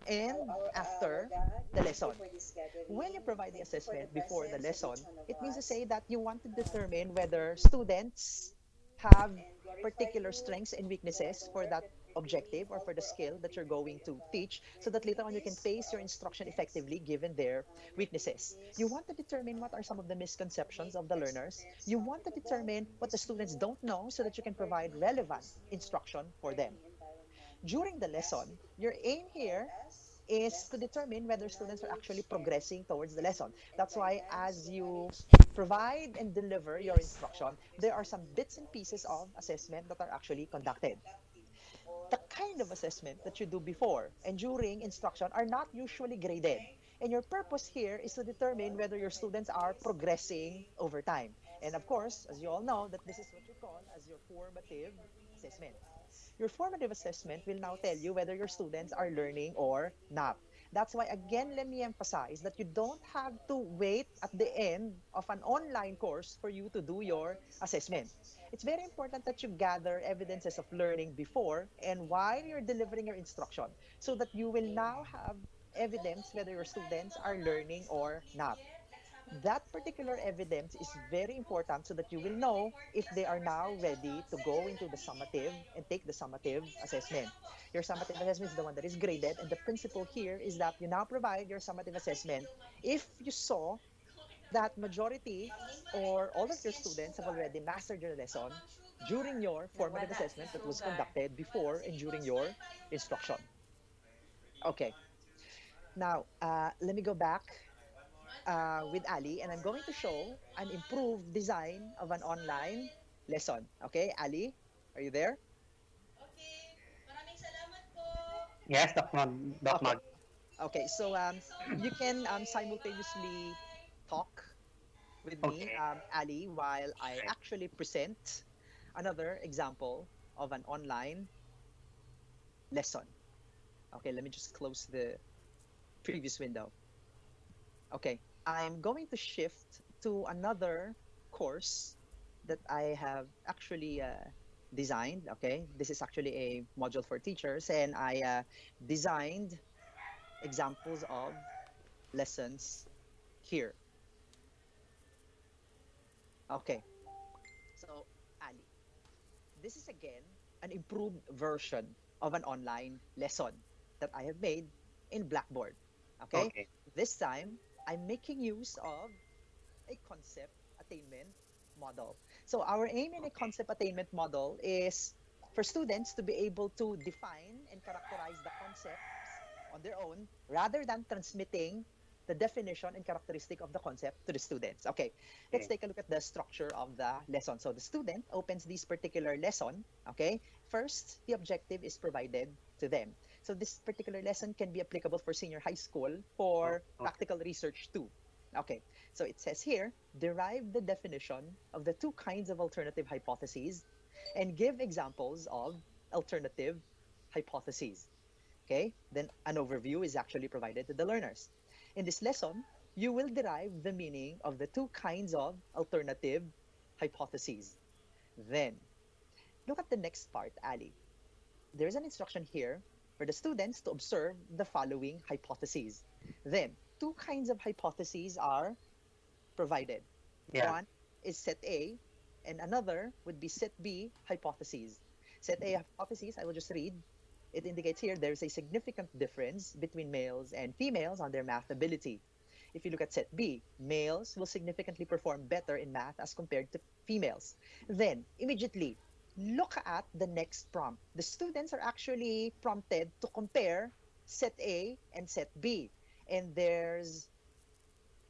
and Our after God, the we thank you lesson. for this When you gathering. provide the Thank you for the assessment before the presence of each lesson, one of it means to us. say that you want to determine We whether praise students have and glorify particular you strengths and for weaknesses the for work that that we're doing, objective or all for the for our skill that you're greater going good of to God. teach, so We're that later doing on you can this for pace your our instruction students. effectively given their We're doing weaknesses. You this want to determine what are some of the to misconceptions make of the their learners. students You want to comfortable determine what the this students new don't know so that you can provide hyper-learning and relevant this new instruction for them. learning environment. During the We ask you lesson, to your continue to aim guide here us, is bless to us determine with whether students are actually knowledge progressing towards the and, lesson. and That's why, guidance as to you manage the provide and deliver your pace of instruction, there are some understanding bits to and pieces always of assessment that are actually be conducted. productive to all The of kind of us. assessment that you do before and during instruction are not usually graded. Okay? And your purpose here is to determine whether your Perfect students are grace of progressing today. over time. And of Several course, as you all know, that this is what you call as your thank you formative for bringing that assessment. to us Your formative and to assessment make will now tell this you whether your students are rewarding learning and or learning not. That's why, more again, let me emphasize that you don't education have for to all of wait us. at the end of an Lord, online we course for you to do your gather this assessment. discussion so It's very much and we important that thank you you gather for evidences of learning before and while you're delivering your instruction so that you will now Amen. have Photo evidence whether booth your na tayo students are mga ma'am. learning Please don't or leave not. yet. Let's have a group That particular photo evidence is for very proof. important so that you Okay, will we'll be know recording if as they are our now special ready to sa'yo go na into the namimili summative tayo. and take the Okay, summative please, mamaya assessment. lang po. Your summative Babalik assessment is pa the ang one that is graded, presentation and ni the Teacher principle Ma'am here is Lee. that you now provide your summative Nasa assessment video, Ma'am Lee. if you saw Okay na po that ba? majority Tapos marami or po all tayo of your and students have sugar. already mastered your lesson Ma'am Sugar. during your formative Nawala si assessment that was Sugar. conducted Nawala. before and Sige po, during your smile tayong instruction. lahat. Okay, now let me go back One more po. with Ali, and I'm going to Smile. show an One, improved design two, of an online smile. lesson. Okay, Ali, are you there? Okay. Maraming salamat po. Yes, Doc Mag. Doc Okay, Mag. okay. So Thank you so you can much. simultaneously Bye. talk with me, Okay. Ali, while I Right. actually present another example of an online lesson. Okay, let me just close the previous window. Okay, I'm going to shift to another course that I have actually designed. Okay, this is actually a module for teachers, and I designed examples of lessons here. Okay, so Ali, this is again an improved version of an online lesson that I have made in Blackboard. Okay, Okay. this time I'm making use of a concept attainment model. So our aim in a Okay. concept attainment model is for students to be able to define and characterize the concepts on their own rather than transmitting the definition and characteristic of the concept to the students. Okay, let's Okay. take a look at the structure of the lesson. So the student opens this particular lesson. Okay, first, the objective is provided to them. So this particular lesson can be applicable for senior high school Oh, for okay. practical research too. Okay, so it says here, derive the definition of the two kinds of alternative hypotheses and give examples of alternative hypotheses. Okay, then an overview is actually provided to the learners. In this lesson, you will derive the meaning of the two kinds of alternative hypotheses. Then, look at the next part, Ali. There's an instruction here for the students to observe the following hypotheses. Then, two kinds of hypotheses are provided. Yeah. One is set A, and another would be set B hypotheses. Set A hypotheses, I will just read. It indicates here there is a significant difference between males and females on their math ability. If you look at set B, males will significantly perform better in math as compared to females. Then, immediately, look at the next prompt. The students are actually prompted to compare set A and set B. And there's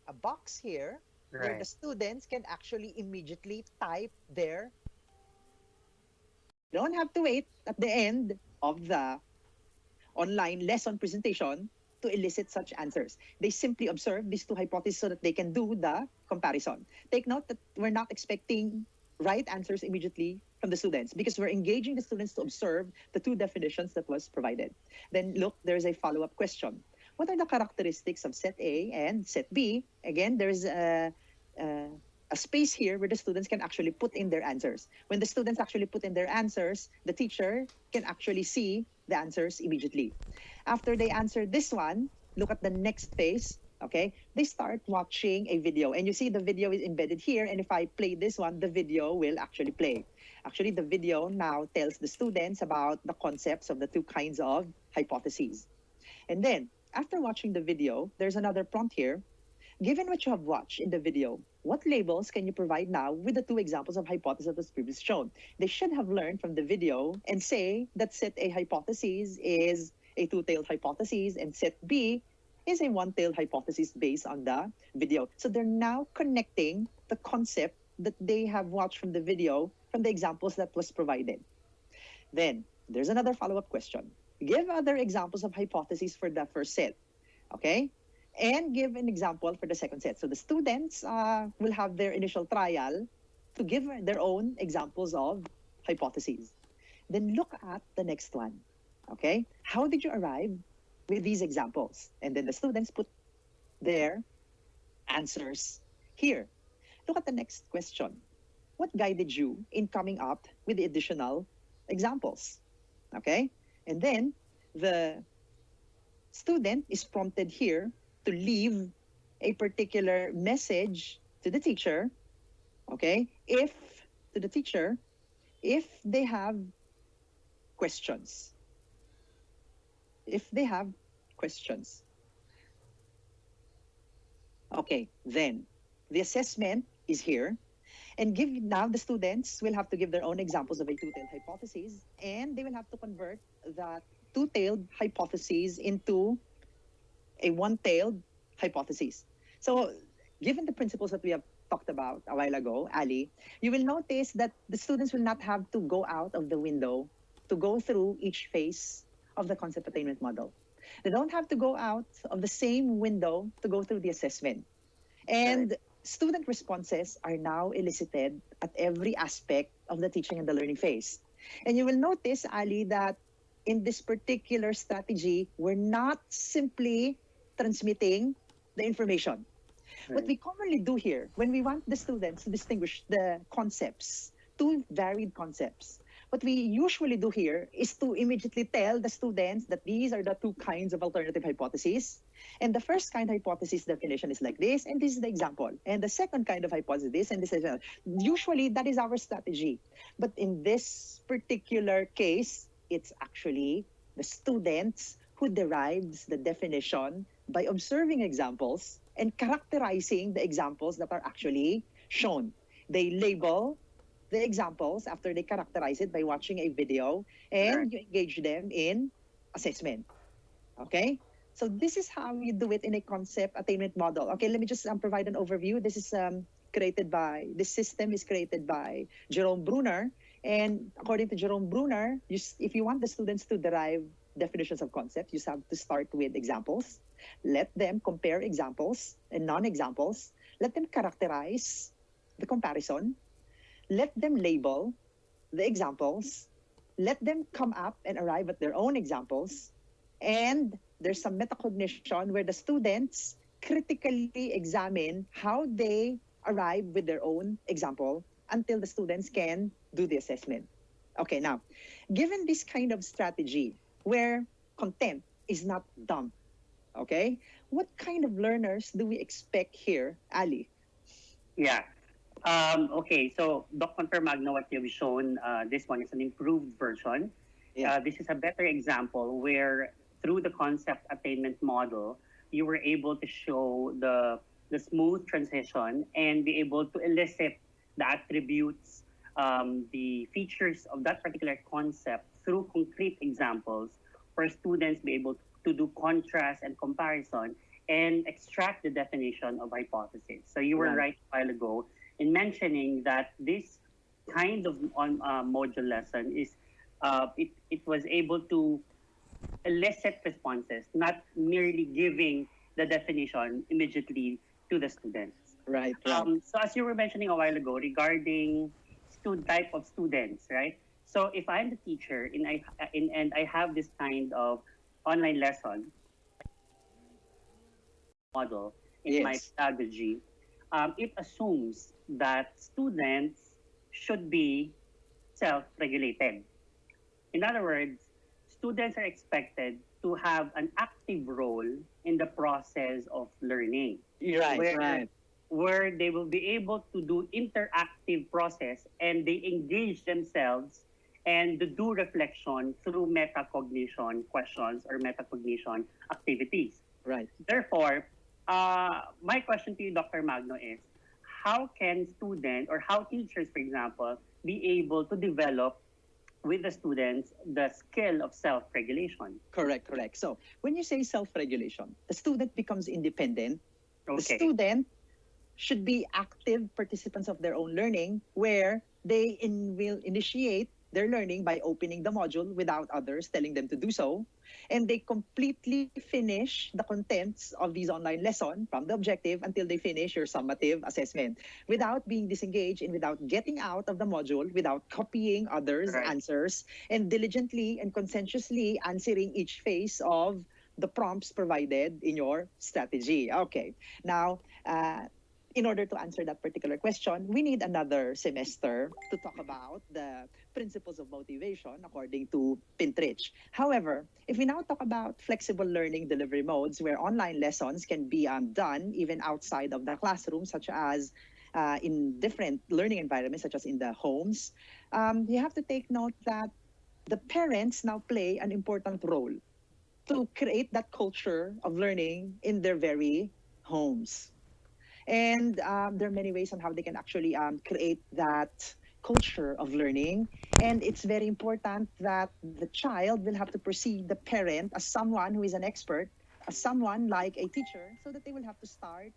a box here where the Right. students can actually immediately type their. You don't have to wait at the end of the online lesson presentation to elicit such answers. They simply observe these two hypotheses so that they can do the comparison. Take note that we're not expecting right answers immediately from the students because we're engaging the students to observe the two definitions that was provided. Then look, there's a follow-up question. What are the characteristics of set A and set B? Again, there's a space here where the students can actually put in their answers. When the students actually put in their answers, the teacher can actually see the answers immediately. After they answer this one, look at the next phase. Okay, they start watching a video, and you see the video is embedded here. And if I play this one, the video will actually play. Actually, the video now tells the students about the concepts of the two kinds of hypotheses. And then, after watching the video, there's another prompt here. Given what you have watched in the video, what labels can you provide now with the two examples of hypothesis that was previously shown? They should have learned from the video and say that set A hypothesis is a two-tailed hypothesis and set B is a one-tailed hypothesis based on the video. So they're now connecting the concept that they have watched from the video from the examples that was provided. Then there's another follow-up question. Give other examples of hypotheses for the first set, okay? And give an example for the second set. So the students will have their initial trial to give their own examples of hypotheses. Then look at the next one, okay? How did you arrive with these examples? And then the students put their answers here. Look at the next question. What guided you in coming up with the additional examples? Okay? And then the student is prompted here to leave a particular message to the teacher, okay? If they have questions. If they have questions. Okay, then the assessment is here. And now the students will have to give their own examples of a two-tailed hypothesis, and they will have to convert that two-tailed hypothesis into a one-tailed hypothesis. So given the principles that we have talked about a while ago, Ali, you will notice that the students will not have to go out of the window to go through each phase of the concept attainment model. They don't have to go out of the same window to go through the assessment. And student responses are now elicited at every aspect of the teaching and the learning phase. And you will notice, Ali, that in this particular strategy, we're not simply transmitting the information. What we commonly do here, when we want the students to distinguish the concepts, two varied concepts, what we usually do here is to immediately tell the students that these are the two kinds of alternative hypotheses. And the first kind hypothesis definition is like this, and this is the example. And the second kind of hypothesis, and this is usually that is our strategy. But in this particular case, it's actually the students who derives the definition by observing examples and characterizing the examples that are actually shown. They label the examples after they characterize it by watching a video, and you engage them in assessment. Okay? So this is how you do it in a concept attainment model. Okay, let me just provide an overview. This system is created by Jerome Bruner. And according to Jerome Bruner, if you want the students to derive definitions of concepts, you have to start with examples. Let them compare examples and non-examples. Let them characterize the comparison. Let them label the examples. Let them come up and arrive at their own examples. And there's some metacognition where the students critically examine how they arrive with their own example until the students can do the assessment. Okay, now, given this kind of strategy where content is not dumped, okay, what kind of learners do we expect here, Ali? Yeah. Okay, so Dr. Magno, what you've shown, this one is an improved version. Yeah. This is a better example where through the concept attainment model, you were able to show the smooth transition and be able to elicit the attributes, the features of that particular concept through concrete examples for students be able to do contrast and comparison and extract the definition of hypothesis. So you were right a while ago in mentioning that this kind of module lesson is it was able to elicit responses, not merely giving the definition immediately to the students. Right. So as you were mentioning a while ago regarding type of students, right? So if I'm the teacher and I have this kind of online lesson model in my Yes. pedagogy, it assumes that students should be self-regulated. In other words, students are expected to have an active role in the process of learning, Right. where Right. where they will be able to do interactive process and they engage themselves and do reflection through metacognition questions or metacognition activities. Right. Therefore, my question to you, Dr. Magno, is how can students or how teachers, for example, be able to develop with the students the skill of self-regulation? Correct. Correct. So when you say self-regulation, the student becomes independent. The Okay. student should be active participants of their own learning, where they will initiate their learning by opening the module without others telling them to do so. And they completely finish the contents of these online lessons from the objective until they finish your summative assessment without being disengaged and without getting out of the module, without copying others' Right. answers, and diligently and conscientiously answering each phase of the prompts provided in your strategy. Okay. Now, in order to answer that particular question, we need another semester to talk about the principles of motivation according to Pintrich. However, if we now talk about flexible learning delivery modes where online lessons can be done even outside of the classroom, such as in different learning environments, such as in the homes, you have to take note that the parents now play an important role to create that culture of learning in their very homes. And there are many ways on how they can actually create that culture of learning. And it's very important that the child will have to perceive the parent as someone who is an expert, as someone like a teacher, so that they will have to start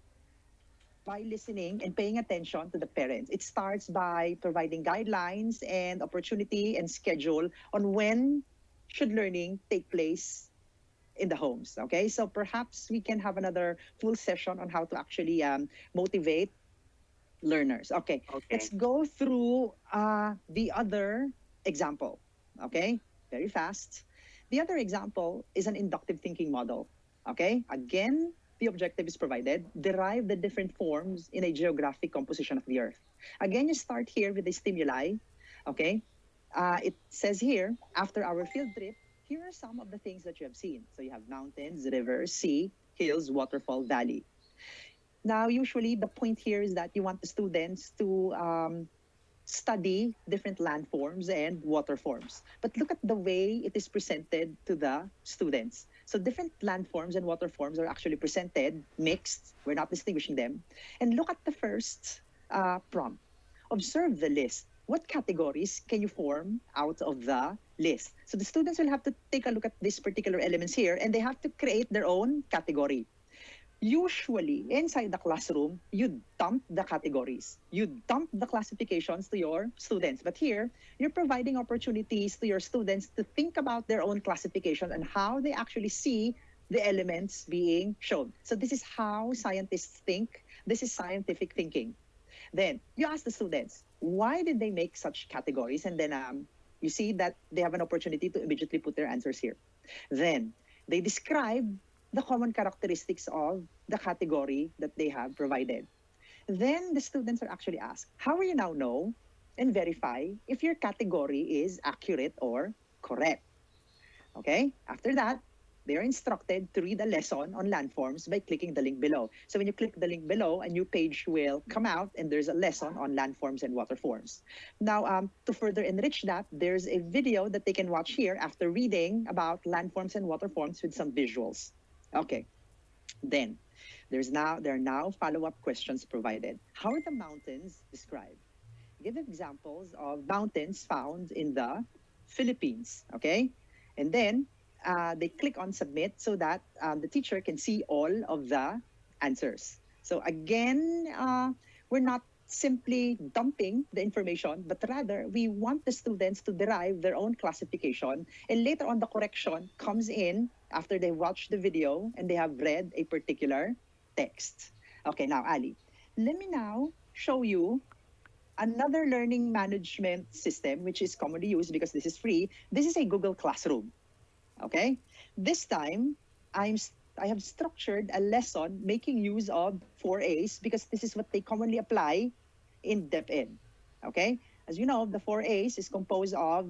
by listening and paying attention to the parents. It starts by providing guidelines and opportunity and schedule on when should learning take place in the homes. Okay, so perhaps we can have another full session on how to actually motivate learners. Okay, let's Okay. go through the other example. Okay, very fast. The other example is an inductive thinking model. Okay, again, the objective is provided. Derive the different forms in a geographic composition of the Earth. Again, you start here with the stimuli. Okay, it says here, after our field trip, here are some of the things that you have seen. So you have mountains, rivers, sea, hills, waterfall, valley. Now, usually the point here is that you want the students to study different landforms and water forms. But look at the way it is presented to the students. So different landforms and water forms are actually presented mixed. We're not distinguishing them. And look at the first prompt. Observe the list. What categories can you form out of the list? So the students will have to take a look at these particular elements here, and they have to create their own category. Usually, inside the classroom, you dump the categories. You dump the classifications to your students. But here, you're providing opportunities to your students to think about their own classification and how they actually see the elements being shown. So this is how scientists think. This is scientific thinking. Then you ask the students, why did they make such categories? And then you see that they have an opportunity to immediately put their answers here. Then they describe the common characteristics of the category that they have provided. Then the students are actually asked, how will you now know and verify if your category is accurate or correct? Okay, after that, they are instructed to read a lesson on landforms by clicking the link below. So when you click the link below, a new page will come out and there's a lesson on landforms and waterforms. Now, to further enrich that, there's a video that they can watch here after reading about landforms and waterforms with some visuals. Okay. Then there are now follow-up questions provided. How are the mountains described? Give examples of mountains found in the Philippines. Okay, and then they click on submit so that the teacher can see all of the answers. So again, we're not simply dumping the information, but rather we want the students to derive their own classification. And later on, the correction comes in after they watch the video and they have read a particular text. Okay, now, Ali, let me now show you another learning management system, which is commonly used because this is free. This is a Google Classroom. Okay, this time I'm I have structured a lesson making use of 4A's because this is what they commonly apply in DepEd. Okay, as you know, the 4A's is composed of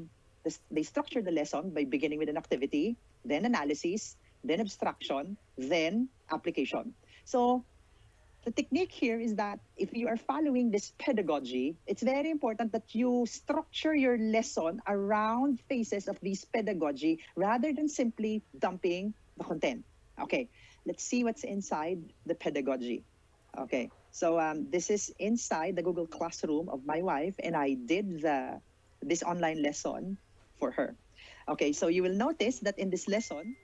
they structure the lesson by beginning with an activity, then analysis, then abstraction, then application. So the technique here is that if you are following this pedagogy, it's very important that you structure your lesson around phases of this pedagogy rather than simply dumping the content. Okay, let's see what's inside the pedagogy. Okay, so this is inside the Google Classroom of my wife, and I did this online lesson for her. Okay, so you will notice that in this lesson,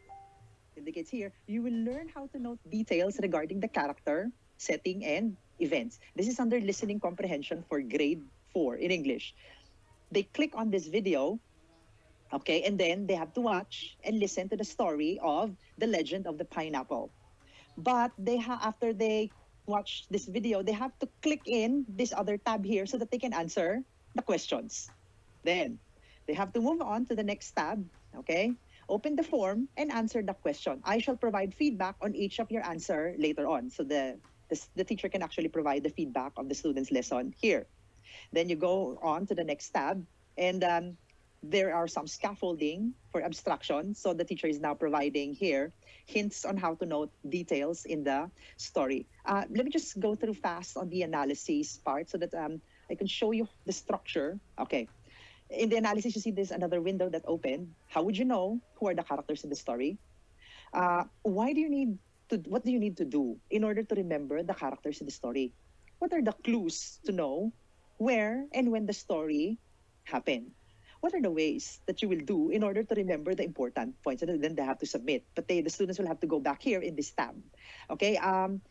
indicates here, you will learn how to note details regarding the character, setting, and events. This is under listening comprehension for grade 4 in English. They click on this video, okay, and then they have to watch and listen to the story of the legend of the pineapple. But after they watch this video, they have to click in this other tab here so that they can answer the questions. Then they have to move on to the next tab, okay? Open the form and answer the question. I shall provide feedback on each of your answer later on. So the teacher can actually provide the feedback of the student's lesson here. Then you go on to the next tab, and there are some scaffolding for abstraction. So the teacher is now providing here hints on how to note details in the story. Let me just go through fast on the analysis part so that I can show you the structure. Okay. In the analysis, you see there's another window that opened. How would you know who are the characters in the story? What do you need to do in order to remember the characters in the story? What are the clues to know where and when the story happened? What are the ways that you will do in order to remember the important points? And then they have to submit. But the students will have to go back here in this tab. Okay.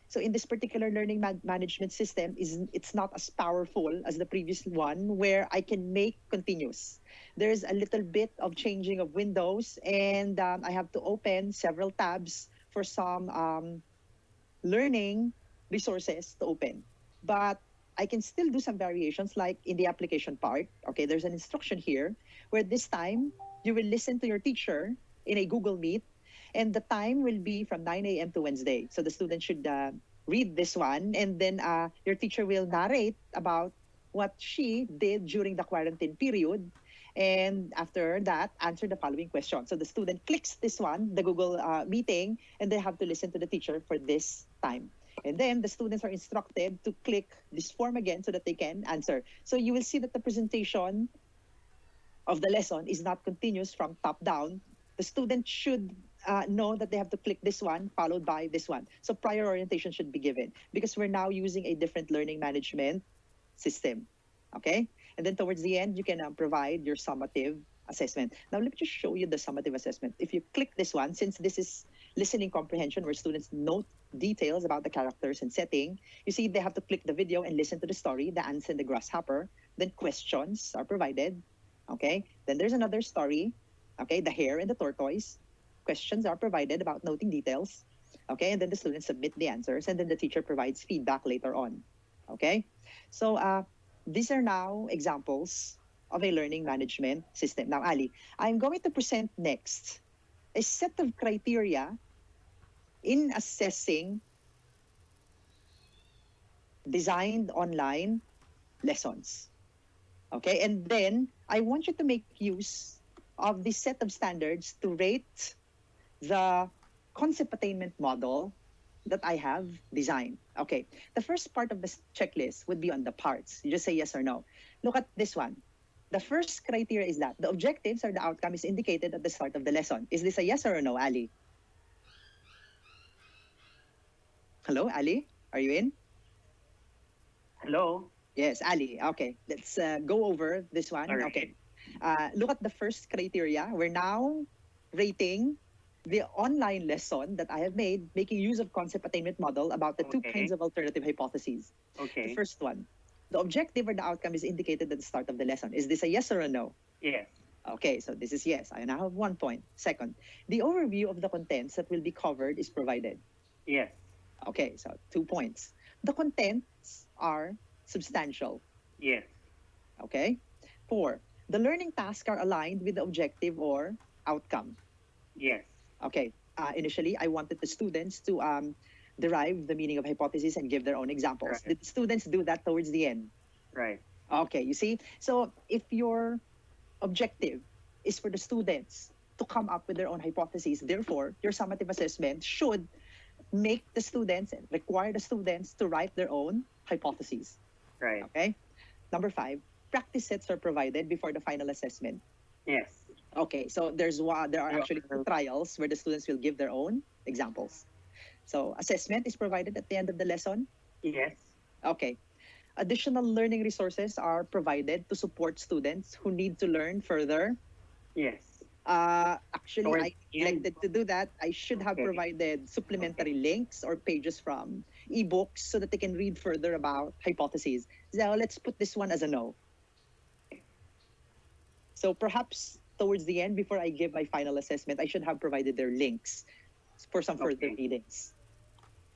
So in this particular learning management system, it's not as powerful as the previous one where I can make continuous. There's a little bit of changing of windows, and I have to open several tabs for some learning resources to open. But I can still do some variations like in the application part. Okay, there's an instruction here where this time you will listen to your teacher in a Google Meet, and the time will be from 9 a.m. to Wednesday. So the student should read this one, and then your teacher will narrate about what she did during the quarantine period. And after that, answer the following question. So the student clicks this one, the Google meeting, and they have to listen to the teacher for this time. And then the students are instructed to click this form again so that they can answer. So you will see that the presentation of the lesson is not continuous from top down. The student should know that they have to click this one followed by this one. So prior orientation should be given because we're now using a different learning management system. Okay? And then towards the end, you can provide your summative assessment. Now, let me just show you the summative assessment. If you click this one, since this is listening comprehension where students note details about the characters and setting, you see they have to click the video and listen to the story, the ants and the grasshopper. Then questions are provided. Okay. Then there's another story. Okay. The hare and the tortoise. Questions are provided about noting details. Okay. And then the students submit the answers, and then the teacher provides feedback later on. Okay. So these are now examples of a learning management system. Now, Ali, I'm going to present next a set of criteria in assessing designed online lessons. Okay, and then I want you to make use of this set of standards to rate the concept attainment model that I have designed. Okay, the first part of the checklist would be on the parts. You just say yes or no. Look at this one. The first criteria is that the objectives or the outcome is indicated at the start of the lesson. Is this a yes or a no, Ali? Hello, Ali? Are you in? Hello? Yes, Ali. Okay, let's go over this All one. Okay. right. Look at the first criteria. We're now rating the online lesson that I have made, making use of concept attainment model about the two kinds Okay. of alternative hypotheses. The Okay. first one, the objective or the outcome is indicated at the start of the lesson. Is this a yes or a no? Yes. Okay, so this is yes. I now have 1 point. Second, the overview of the contents that will be covered is provided. Yes. Okay, so 2 points. The contents are substantial. Yes. Okay. 4, the learning tasks are aligned with the objective or outcome. Yes. Okay. Initially, I wanted the students to derive the meaning of hypothesis and give their own examples. Right. Did the students do that towards the end? Right. Okay, you see? So if your objective is for the students to come up with their own hypotheses, therefore, your summative assessment should make the students and require the students to write their own hypotheses. Right. Okay? Number 5, practice sets are provided before the final assessment. Yes. Okay, so there are actually 2 trials where the students will give their own examples. So assessment is provided at the end of the lesson. Yes. Okay. Additional learning resources are provided to support students who need to learn further. Yes. Actually, Towards I the end. neglected to do that. I should have Okay. provided supplementary links or pages from ebooks so that they can read further about hypotheses. So let's put this one as a no. So perhaps towards the end, before I give my final assessment, I should have provided their links for some further Okay. readings.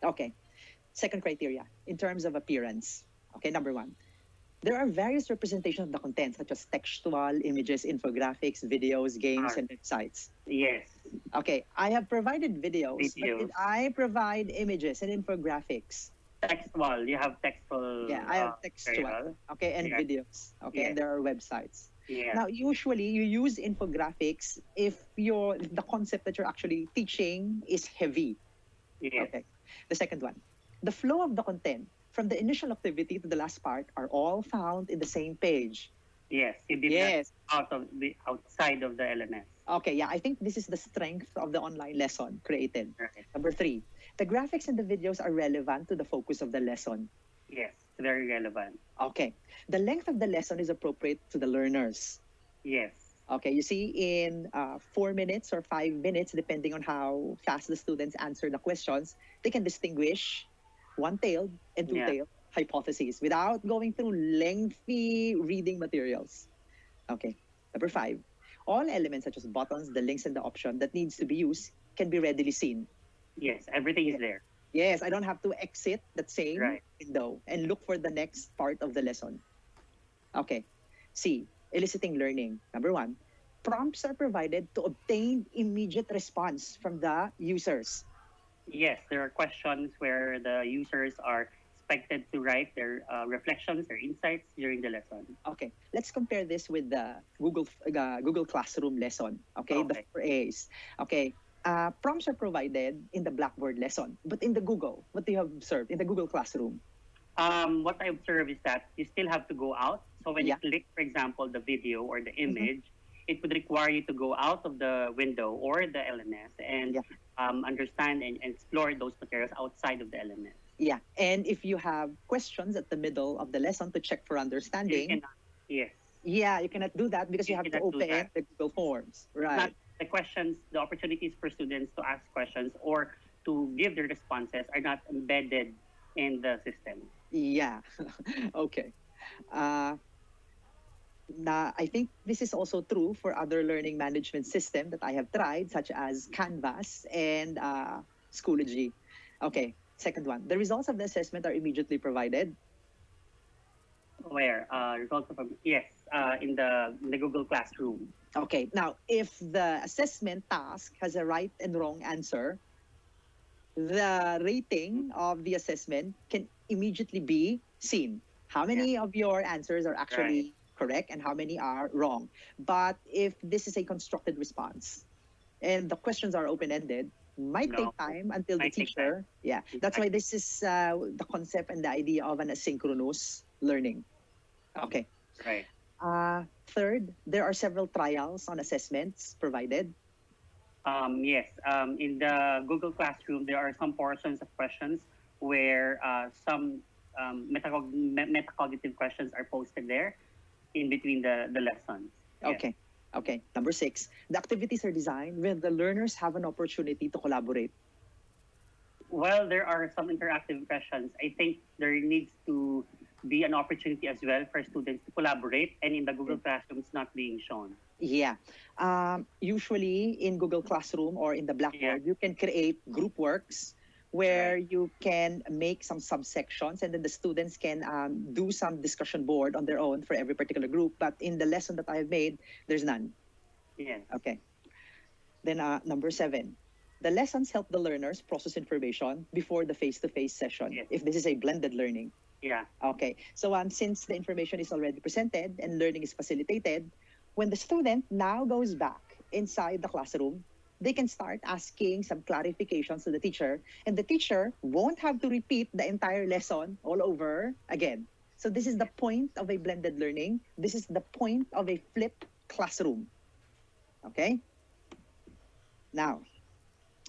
Okay. Second criteria, in terms of appearance. Okay, number 1. There are various representations of the content, such as textual, images, infographics, videos, games, Ah. and websites. Yes. Okay, I have provided videos, but Videos. did I provide images and infographics? Textual. You have textual. Yeah, I have textual. material. Okay, and Yeah. videos. Okay, and Yeah. there are websites. Yeah. Now, usually you use infographics if the concept that you're actually teaching is heavy. Yes. Okay. The second one, the flow of the content from the initial activity to the last part are all found in the same page. Yes. You did Yes. that outside of the LMS. Okay, yeah, I think this is the strength of the online lesson created. Right. Number 3, the graphics and the videos are relevant to the focus of the lesson. Yes. Very relevant. Okay, the length of the lesson is appropriate to the learners. Yes. Okay, you see, in 4 minutes or 5 minutes, depending on how fast the students answer the questions, they can distinguish one-tailed and two-tailed hypotheses without going through lengthy reading materials. Okay, number 5, all elements such as buttons, the links, and the option that needs to be used can be readily seen. Yes. Everything is there. Yes, I don't have to exit that same Right. window and look for the next part of the lesson. Okay. C, eliciting learning. Number 1, prompts are provided to obtain immediate response from the users. Yes. There are questions where the users are expected to write their reflections or insights during the lesson. Okay, let's compare this with the Google Classroom lesson. Okay, the Okay. 4 A's. Okay, prompts are provided in the Blackboard lesson, but in the Google, what do you have observed in the Google Classroom? What I observe is that you still have to go out. So when Yeah. you click, for example, the video or the image, it would require you to go out of the window or the LMS and Yeah. understand and explore those materials outside of the LMS. Yeah, and if you have questions at the middle of the lesson to check for You understanding, cannot, yes. yeah, you cannot do that because you You have to cannot do open that. the Google Forms, Not right? the questions, the opportunities for students to ask questions or to give their responses are not embedded in the system. Yeah, okay. Uh, I think this is also true for other learning management system that I have tried, such as Canvas and Schoology. Okay, second one. The results of the assessment are immediately provided. Where results of yes, in the Google Classroom. Okay, now if the assessment task has a right and wrong answer, the rating of the assessment can immediately be seen. How many of your answers are actually correct and how many are wrong? But if this is a constructed response and the questions are open-ended, might No. take time until the Might take teacher. Yeah, that's why this is the concept and the idea of an asynchronous learning. Okay. Right. Third, there are several trials on assessments provided. Yes. In the Google Classroom, there are some portions of questions where some metacognitive questions are posted there in between the lessons. Yes. Okay. Okay. Number 6, the activities are designed where the learners have an opportunity to collaborate. While there are some interactive questions, I think there needs to be an opportunity as well for students to collaborate, and in the Google Classroom, it's not being shown. Yeah. Usually in Google Classroom or in the Blackboard, you can create group works where you can make some subsections, and then the students can do some discussion board on their own for every particular group. But in the lesson that I've made, there's none. Yes. Okay. Then number 7, the lessons help the learners process information before the face-to-face session. Yes. If this is a blended learning. Yeah. Okay. So since the information is already presented and learning is facilitated, when the student now goes back inside the classroom, they can start asking some clarifications to the teacher, and the teacher won't have to repeat the entire lesson all over again. So this is the point of a blended learning. This is the point of a flipped classroom. Okay? Now,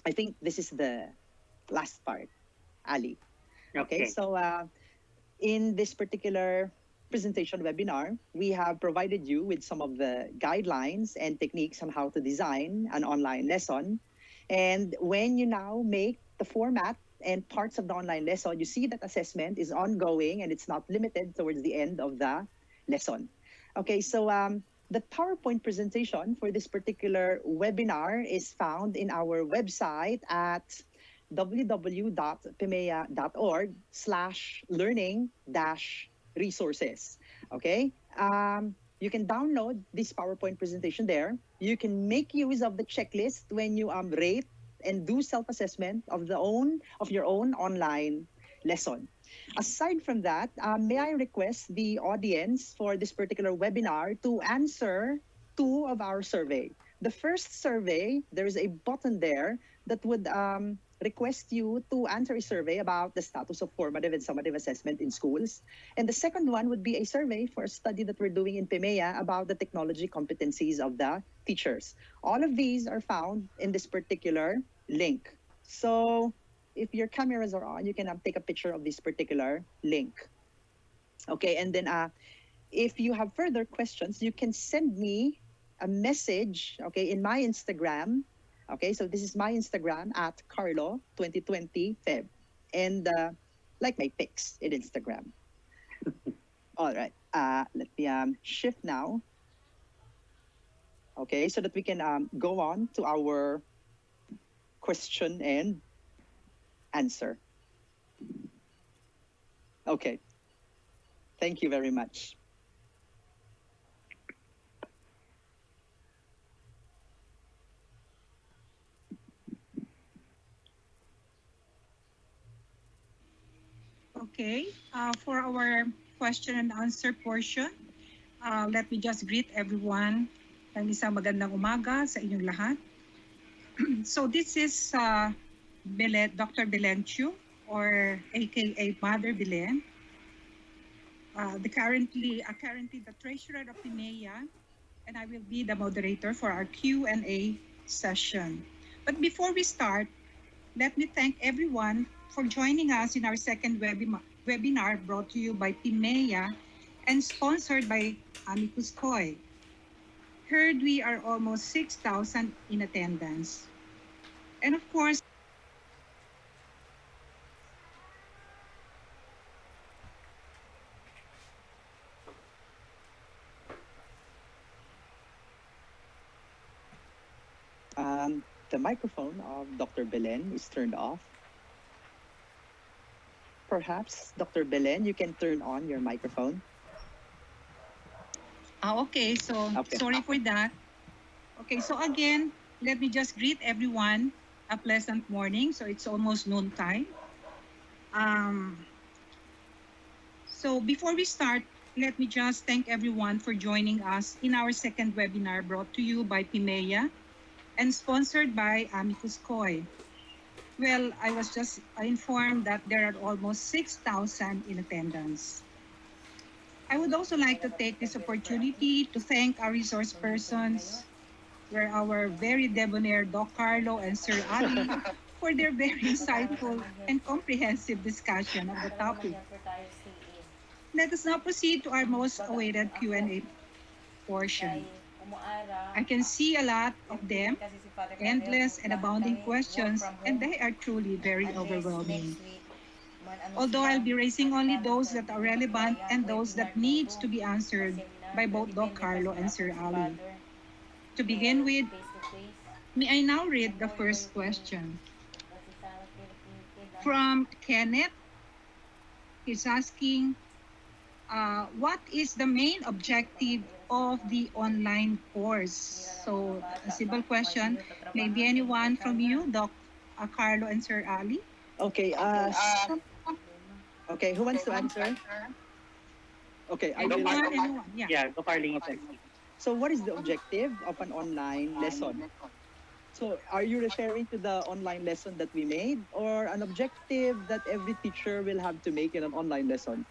I think this is the last part, Ali. Okay, so in this particular presentation webinar, we have provided you with some of the guidelines and techniques on how to design an online lesson. And when you now make the format and parts of the online lesson, you see that assessment is ongoing and it's not limited towards the end of the lesson. Okay, so the PowerPoint presentation for this particular webinar is found in our website at www.pimea.org/learning-resources. Okay, you can download this PowerPoint presentation there. You can make use of the checklist when you rate and do self-assessment of your own online lesson. Aside from that, may I request the audience for this particular webinar to answer 2 of our survey. The first survey, there is a button there that would request you to answer a survey about the status of formative and summative assessment in schools. And the second one would be a survey for a study that we're doing in PIMEA about the technology competencies of the teachers. All of these are found in this particular link. So if your cameras are on, you can take a picture of this particular link. Okay, and then if you have further questions, you can send me a message, okay, in my Instagram. Okay, so this is my Instagram at Carlo2020Feb. And like my pics in Instagram. All right, let me shift now. Okay, so that we can go on to our question and answer. Okay, thank you very much. Okay, for our question and answer portion, let me just greet everyone ng isang magandang umaga sa inyong lahat. So this is Dr. Belen Chiu, or aka Mother Belen, currently the treasurer of PIMEA, and I will be the moderator for our Q&A session. But before we start, let me thank everyone for joining us in our second webinar brought to you by PIMEA and sponsored by Amicus Koi. Heard we are almost 6,000 in attendance. And of course, the microphone of Dr. Belen is turned off. Perhaps, Dr. Belen, you can turn on your microphone. Okay, so sorry for that. Okay, so again, let me just greet everyone a pleasant morning. So it's almost noon time. So before we start, let me just thank everyone for joining us in our second webinar brought to you by PIMEA and sponsored by Amicus Koi. Well, I was just informed that there are almost 6,000 in attendance. I would also like to take this opportunity to thank our resource persons, where our very debonair Doc Carlo and Sir Ali for their very insightful and comprehensive discussion of the topic. Let us now proceed to our most awaited Q&A portion. I can see a lot of them, endless and abounding questions, and they are truly very overwhelming. Although I'll be raising only those that are relevant and those that needs to be answered by both Doc Carlo and Sir Ali. To begin with, may I now read the first question from Kenneth. He's asking, what is the main objective of the online course? So, a simple question. Maybe anyone from you, Doc Carlo and Sir Ali? Okay, okay, who wants to answer? Okay, I will. Anyone? Yeah. Yeah, go Carly. Okay. So what is the objective of an online lesson? So are you referring to the online lesson that we made, or an objective that every teacher will have to make in an online lesson?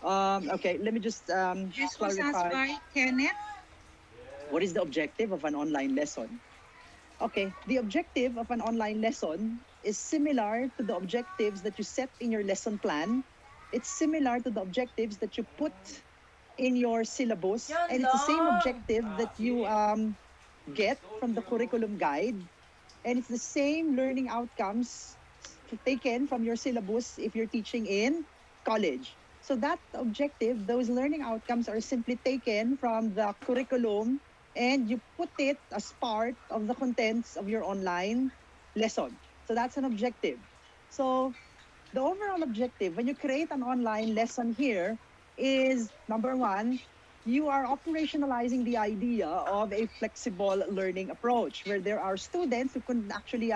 Okay, let me just This was asked clarify. by Kenneth. What is the objective of an online lesson? Okay, the objective of an online lesson is similar to the objectives that you set in your lesson plan. It's similar to the objectives that you put in your syllabus, and it's the same objective that you get from the curriculum guide, and it's the same learning outcomes taken from your syllabus if you're teaching in college. So that objective, those learning outcomes are simply taken from the curriculum and you put it as part of the contents of your online lesson. So that's an objective. So the overall objective when you create an online lesson here is, number one, you are operationalizing the idea of a flexible learning approach where there are students who couldn't actually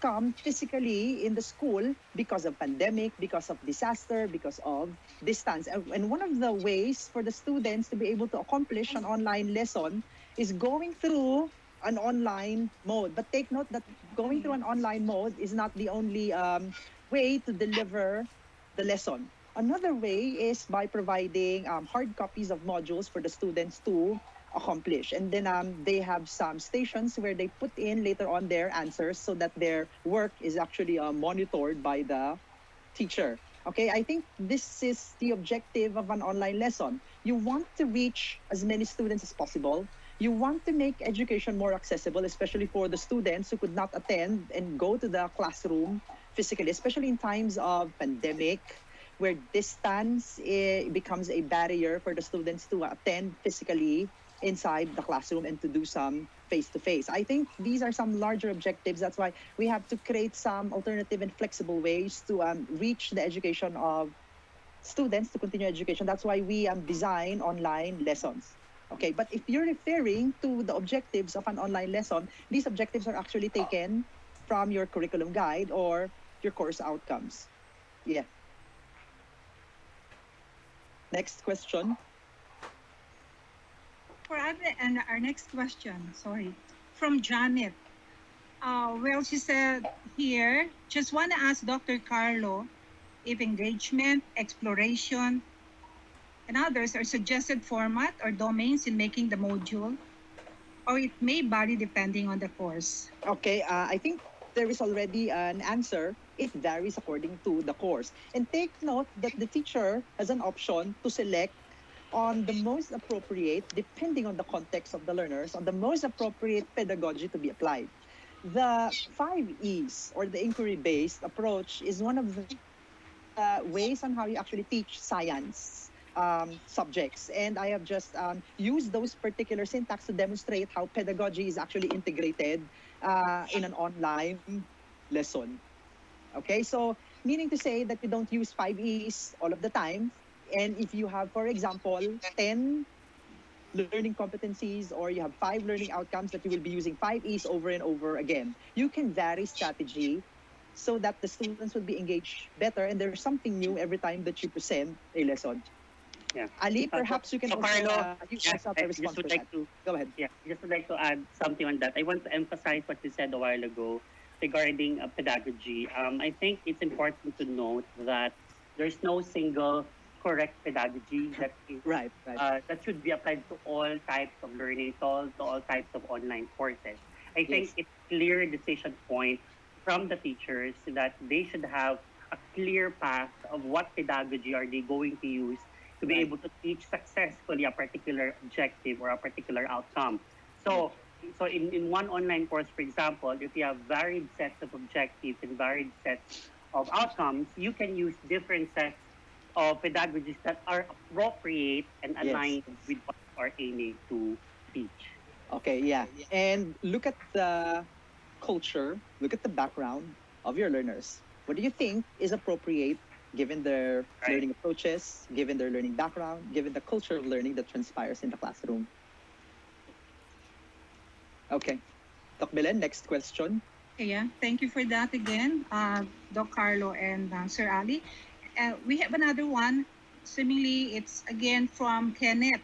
come physically in the school because of pandemic, because of disaster, because of distance. And one of the ways for the students to be able to accomplish an online lesson is going through an online mode. But take note that going through an online mode is not the only way to deliver the lesson. Another way is by providing hard copies of modules for the students to accomplish. And then they have some stations where they put in later on their answers so that their work is actually monitored by the teacher. Okay, I think this is the objective of an online lesson. You want to reach as many students as possible. You want to make education more accessible, especially for the students who could not attend and go to the classroom physically, especially in times of pandemic, where distance becomes a barrier for the students to attend physically inside the classroom and to do some face-to-face. I think these are some larger objectives. That's why we have to create some alternative and flexible ways to reach the education of students to continue education. That's why we design online lessons. Okay, but if you're referring to the objectives of an online lesson, these objectives are actually taken from your curriculum guide or your course outcomes. Yeah. Next question. For our next question, from Janet. Well, she said here, just want to ask Dr. Carlo if engagement, exploration, and others are suggested format or domains in making the module, or it may vary depending on the course. Okay, I think there is already an answer. It varies according to the course. And take note that the teacher has an option to select on the most appropriate, depending on the context of the learners, on the most appropriate pedagogy to be applied. The 5 E's or the inquiry-based approach is one of the ways on how you actually teach science subjects. And I have just used those particular syntax to demonstrate how pedagogy is actually integrated in an online lesson. Okay, so meaning to say that you don't use 5 E's all of the time. And if you have, for example, 10 learning competencies or you have 5 learning outcomes that you will be using 5 E's over and over again, you can vary strategy so that the students will be engaged better and there's something new every time that you present a lesson. Yeah. Ali, perhaps you can also Carlo, use yourself a response for that. Go ahead. Yeah, just would like to add something on that. I want to emphasize what you said a while ago regarding pedagogy. I think it's important to note that there's no single correct pedagogy that is, Right. that should be applied to all types of learning, to all types of online courses. I think it's clear decision point from the teachers that they should have a clear path of what pedagogy are they going to use to be Right. able to teach successfully a particular objective or a particular outcome. So, in one online course, for example, if you have varied sets of objectives and varied sets of outcomes, you can use different sets of pedagogies that are appropriate and Yes. aligned with what you are aiming to teach. Okay, yeah. And look at the culture, look at the background of your learners. What do you think is appropriate given their Right. learning approaches, given their learning background, given the culture of learning that transpires in the classroom? Okay. Doc Belen, next question. Yeah, thank you for that again, Doc Carlo and Sir Ali. We have another one. Seemingly, it's again from Kenneth.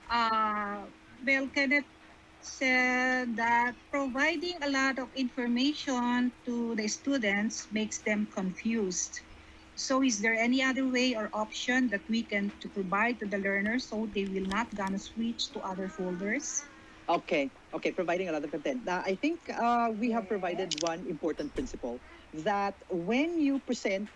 Well, Kenneth said that providing a lot of information to the students makes them confused. So is there any other way or option that we can to provide to the learners so they will not gonna switch to other folders? Okay, providing a lot of content. I think we have provided one important principle that when you present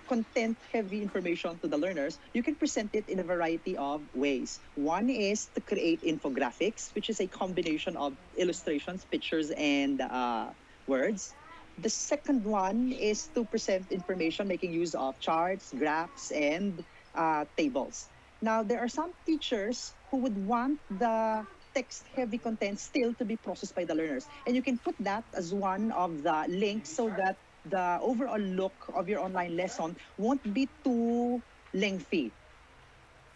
content heavy information to the learners, you can present it in a variety of ways. One is to create infographics, which is a combination of illustrations, pictures, and words. The second one is to present information making use of charts, graphs, and tables. Now, there are some teachers who would want the text heavy content still to be processed by the learners. And you can put that as one of the links so that the overall look of your online lesson won't be too lengthy.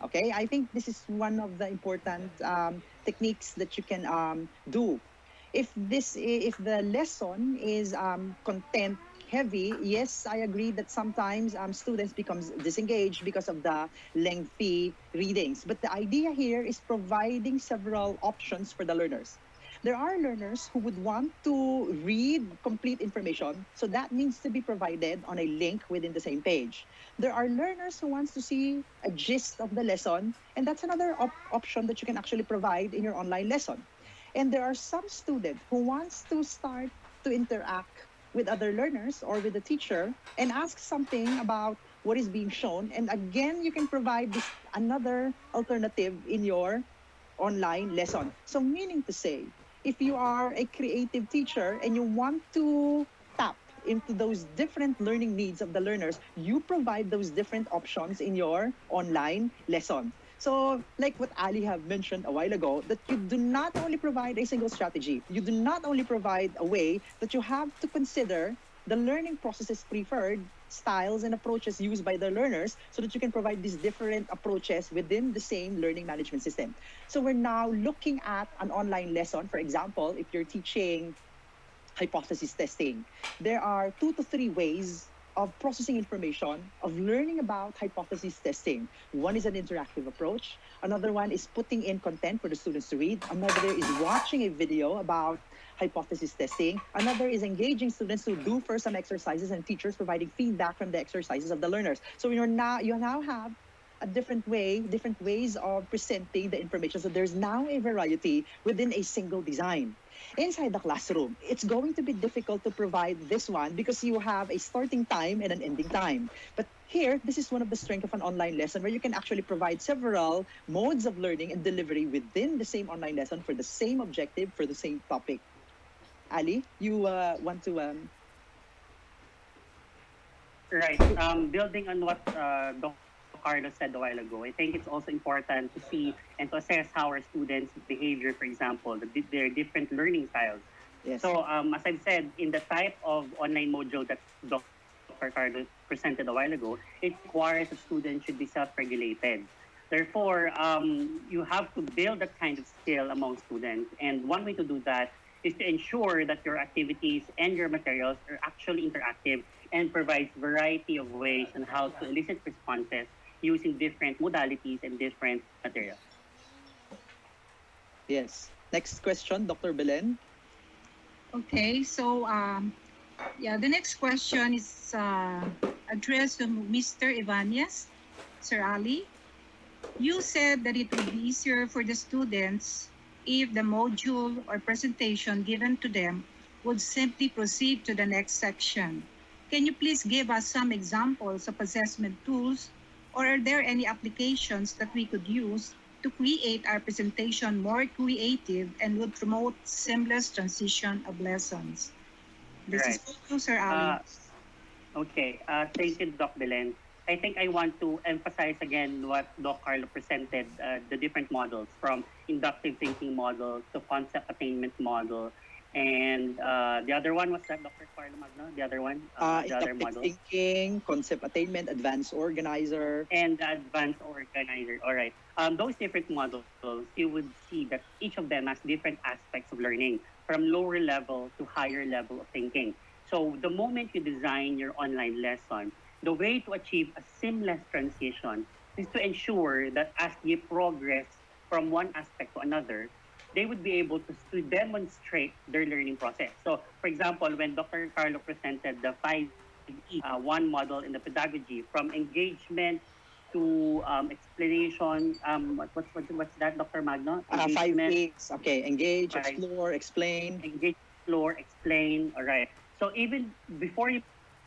Okay, I think this is one of the important techniques that you can do. If the lesson is content heavy, yes, I agree that sometimes students becomes disengaged because of the lengthy readings. But the idea here is providing several options for the learners. There are learners who would want to read complete information, so that needs to be provided on a link within the same page. There are learners who wants to see a gist of the lesson, and that's another option that you can actually provide in your online lesson. And there are some student who wants to start to interact with other learners or with the teacher and ask something about what is being shown. And again, you can provide this another alternative in your online lesson. So meaning to say, if you are a creative teacher and you want to tap into those different learning needs of the learners, you provide those different options in your online lesson. So, like what Ali have mentioned a while ago, that you do not only provide a single strategy, you do not only provide a way that you have to consider the learning processes preferred, styles and approaches used by the learners so that you can provide these different approaches within the same learning management system. So we're now looking at an online lesson. For example, if you're teaching hypothesis testing, there are 2 to 3 ways of processing information, of learning about hypothesis testing. One is an interactive approach. Another one is putting in content for the students to read. Another is watching a video about hypothesis testing. Another is engaging students to do first some exercises and teachers providing feedback from the exercises of the learners. So you now have a different ways of presenting the information. So there's now a variety within a single design. Inside the classroom, it's going to be difficult to provide this one because you have a starting time and an ending time. But here, this is one of the strengths of an online lesson where you can actually provide several modes of learning and delivery within the same online lesson for the same objective, for the same topic. Ali, you want to... Right. Building on what Dr. Carlos said a while ago, I think it's also important to see and to assess how our students' behavior, for example, their different learning styles. Yes. So, as I've said, in the type of online module that Dr. Carlos presented a while ago, it requires that students should be self-regulated. Therefore, you have to build that kind of skill among students. And one way to do that is to ensure that your activities and your materials are actually interactive and provides variety of ways on how to elicit responses using different modalities and different materials. Yes. Next question, Dr. Belen. Okay, so the next question is addressed to Mr. Ibanez. Sir Ali, you said that it would be easier for the students if the module or presentation given to them would simply proceed to the next section. Can you please give us some examples of assessment tools, or are there any applications that we could use to create our presentation more creative and would promote seamless transition of lessons? This is Right. for you, Sir Ali. Okay. Thank you, Doc Belen. I think I want to emphasize again what Doc Carlo presented, the different models from inductive thinking model to concept attainment model. And the other one was that Dr. Carlo Magno, the other one, the other Inductive model. thinking, concept attainment, advanced organizer. And the advanced organizer. All right. Those different models, you would see that each of them has different aspects of learning, from lower level to higher level of thinking. So the moment you design your online lesson, the way to achieve a seamless transition is to ensure that as they progress from one aspect to another, they would be able to demonstrate their learning process. So, for example, when Dr. Carlo presented the 5E, one model in the pedagogy, from engagement to explanation. What's that, Dr. Magno? Five Engagement, E's. Okay, engage, right? explore, explain. Engage, explore, explain. All right. So even before you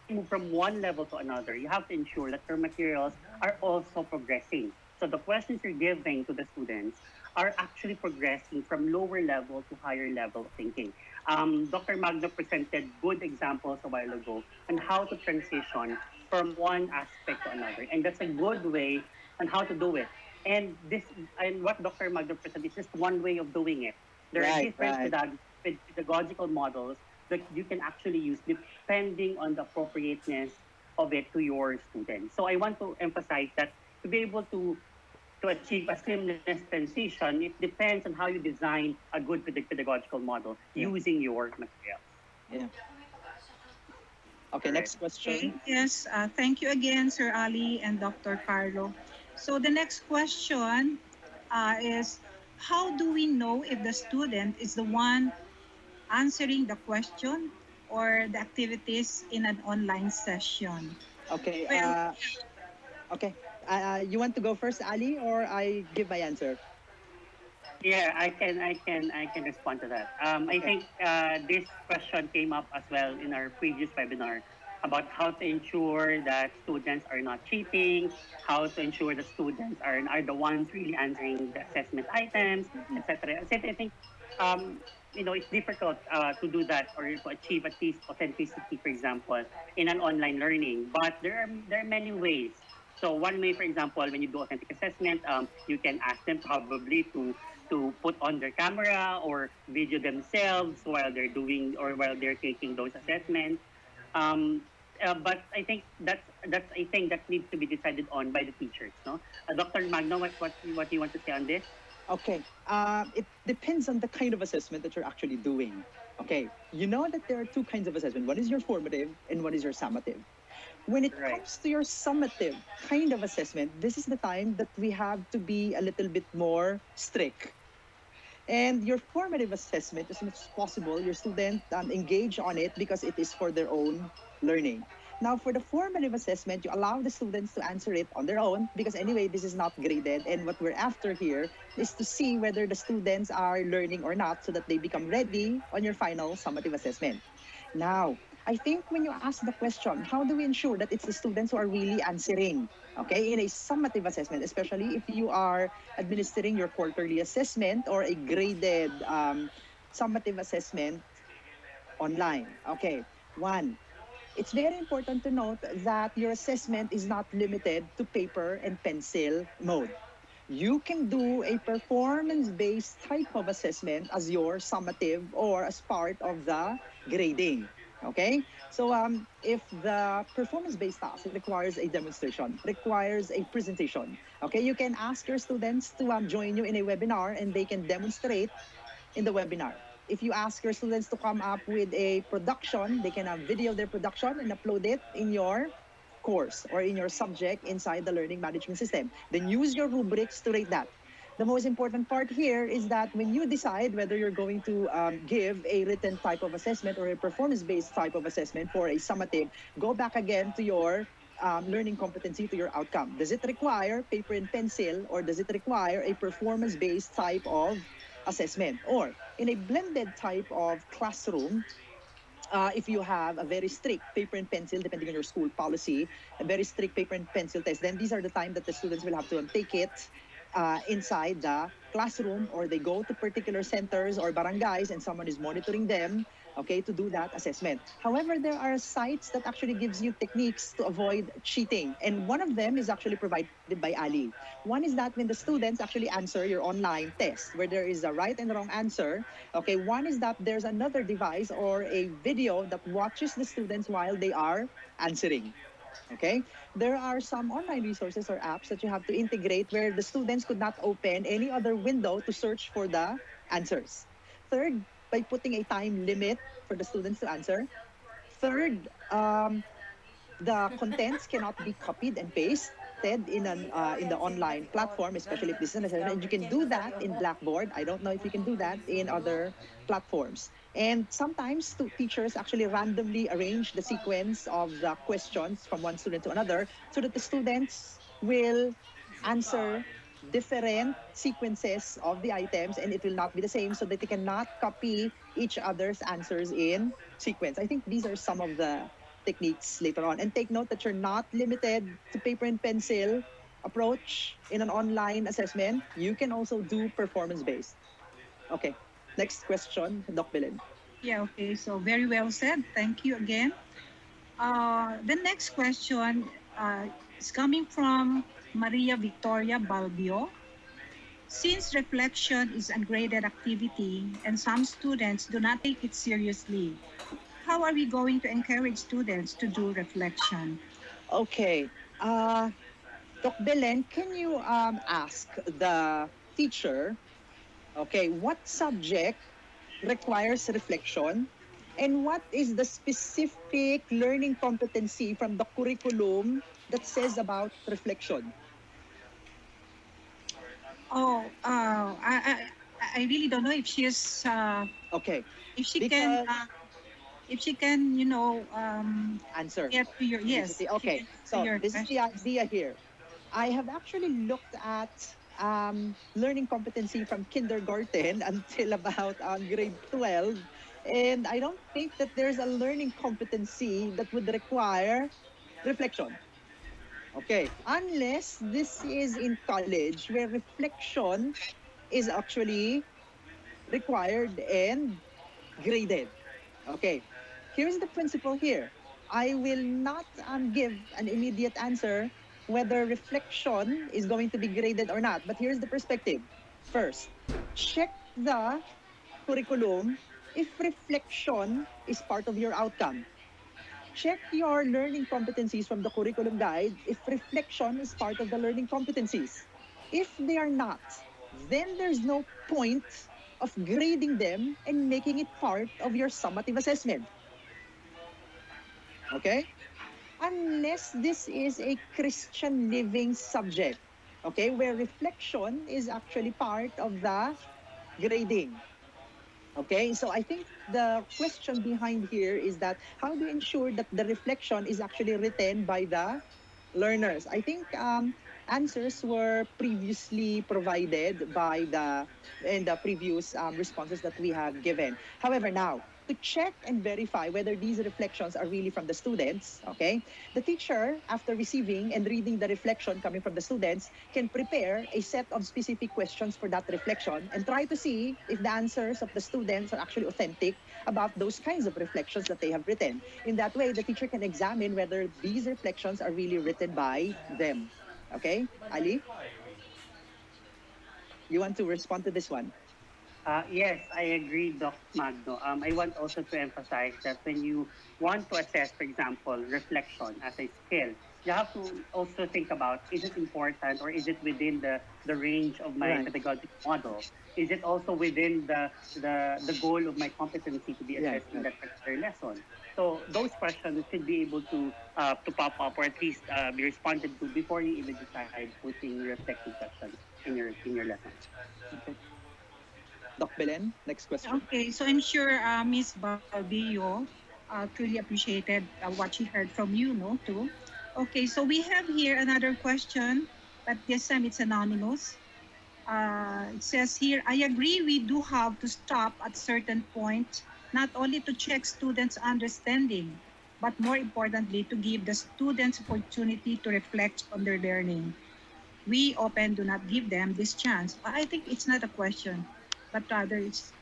move from one level to another, you have to ensure that your materials are also progressing. So the questions you're giving to the students are actually progressing from lower level to higher level of thinking. Dr. Magno presented good examples a while ago on how to transition from one aspect to another, and that's a good way on how to do it. And this and what Dr. Magno presented is just one way of doing it. There are Right, different right. pedagogical models that you can actually use depending on the appropriateness of it to your students. So I want to emphasize that to be able to achieve a seamless transition, it depends on how you design a good pedagogical model using your materials. Yeah. Okay, Right. next question. Okay, yes, thank you again, Sir Ali and Dr. Carlo. So the next question is, how do we know if the student is the one answering the question or the activities in an online session? Okay, Well, okay. You want to go first, Ali, or I give my answer? Yeah, I can respond to that. I Okay. think this question came up as well in our previous webinar about how to ensure that students are not cheating, how to ensure that students are the ones really answering the assessment items, etc. I think um, it's difficult to do that or to achieve at least authenticity, for example, in an online learning. But there are many ways. So one way, for example, when you do authentic assessment, you can ask them probably to put on their camera or video themselves while they're doing or while they're taking those assessments. Um, but I think that's a thing that needs to be decided on by the teachers. No, Dr. Magno, what do you want to say on this? Okay. It depends on the kind of assessment that you're actually doing. Okay. You know that there are two kinds of assessment. One is your formative and one is your summative. When it Right. comes to your summative kind of assessment, this is the time that we have to be a little bit more strict. And your formative assessment, as much as possible, your student engage on it because it is for their own learning. Now, for the formative assessment, you allow the students to answer it on their own because anyway, this is not graded. And what we're after here is to see whether the students are learning or not so that they become ready on your final summative assessment. Now, I think when you ask the question, how do we ensure that it's the students who are really answering? Okay, in a summative assessment, especially if you are administering your quarterly assessment or a graded summative assessment online. Okay, one, it's very important to note that your assessment is not limited to paper and pencil mode. You can do a performance-based type of assessment as your summative or as part of the grading. Okay, so if the performance-based task requires a demonstration, requires a presentation, okay, you can ask your students to join you in a webinar and they can demonstrate in the webinar. If you ask your students to come up with a production, they can video their production and upload it in your course or in your subject inside the learning management system. Then use your rubrics to rate that. The most important part here is that when you decide whether you're going to give a written type of assessment or a performance-based type of assessment for a summative, go back again to your learning competency, to your outcome. Does it require paper and pencil or does it require a performance-based type of assessment? Or in a blended type of classroom, if you have a very strict paper and pencil, depending on your school policy, a very strict paper and pencil test, then these are the time that the students will have to take it inside the classroom, or they go to particular centers or barangays and someone is monitoring them, okay, to do that assessment. However, there are sites that actually gives you techniques to avoid cheating, and one of them is actually provided by Ali. One is that when the students actually answer your online test where there is a right and wrong answer, okay, one is that there's another device or a video that watches the students while they are answering. Okay, there are some online resources or apps that you have to integrate where the students could not open any other window to search for the answers. Third, by putting a time limit for the students to answer. Third, the contents cannot be copied and pasted in the online platform, especially if this is an assignment. And you can do that in Blackboard. I don't know if you can do that in other platforms. And sometimes teachers actually randomly arrange the sequence of the questions from one student to another so that the students will answer different sequences of the items and it will not be the same, so that they cannot copy each other's answers in sequence. I think these are some of the techniques later on. And take note that you're not limited to paper and pencil approach in an online assessment. You can also do performance-based. Okay, next question, Doc Belen. Yeah, okay. So very well said. Thank you again. The next question is coming from Maria Victoria Balbio. Since reflection is a graded activity and some students do not take it seriously, how are we going to encourage students to do reflection? Okay. Doc Belen, can you ask the teacher, okay, what subject requires reflection and what is the specific learning competency from the curriculum that says about reflection? Oh, I really don't know if she's Okay. if she Because- can if she can, you know, answer. get to your yes. Okay. So this is the idea here. I have actually looked at learning competency from kindergarten until about grade 12. And I don't think that there's a learning competency that would require reflection. Okay. Unless this is in college where reflection is actually required and graded. Okay. Here's the principle here. I will not give an immediate answer whether reflection is going to be graded or not. But here's the perspective. First, check the curriculum if reflection is part of your outcome. Check your learning competencies from the curriculum guide if reflection is part of the learning competencies. If they are not, then there's no point of grading them and making it part of your summative assessment. Okay? Unless this is a Christian living subject, okay, where reflection is actually part of the grading. Okay, so I think the question behind here is that how do you ensure that the reflection is actually written by the learners? I think answers were previously provided by in the previous responses that we have given. However, now, to check and verify whether these reflections are really from the students, okay, the teacher, after receiving and reading the reflection coming from the students, can prepare a set of specific questions for that reflection and try to see if the answers of the students are actually authentic about those kinds of reflections that they have written. In that way, the teacher can examine whether these reflections are really written by them. Okay, Ali? You want to respond to this one? Yes, I agree, Doc Magno. I want also to emphasize that when you want to assess, for example, reflection as a skill, you have to also think about, is it important or is it within the range of my pedagogic model? Is it also within the goal of my competency to be assessed in that particular lesson? So those questions should be able to pop up or at least be responded to before you even decide putting reflective questions in your lesson. Okay. Doc Belen, next question. Okay, so I'm sure Ms. Balbillo truly appreciated what she heard from you, no, too. Okay, so we have here another question, but this time it's anonymous. It says here, I agree we do have to stop at certain point not only to check students' understanding, but more importantly, to give the students opportunity to reflect on their learning. We often do not give them this chance. I think it's not a question, but rather it's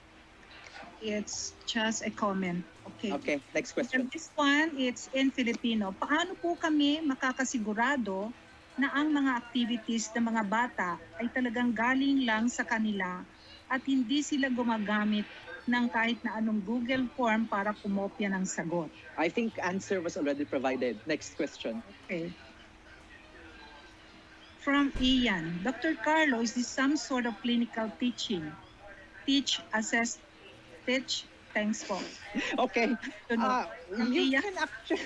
just a comment. Okay. Okay, next And question. this one, it's in Filipino. Paano po kami makakasigurado na ang mga activities ng mga bata ay talagang galing lang sa kanila at hindi sila gumagamit ng kahit na anong Google form para kumopya ng sagot? I think answer was already provided. Next question. Okay. From Ian, Dr. Carlo, is this some sort of clinical teaching? Teach, assess, teach. Thanks po. Okay. From You Ian. can actually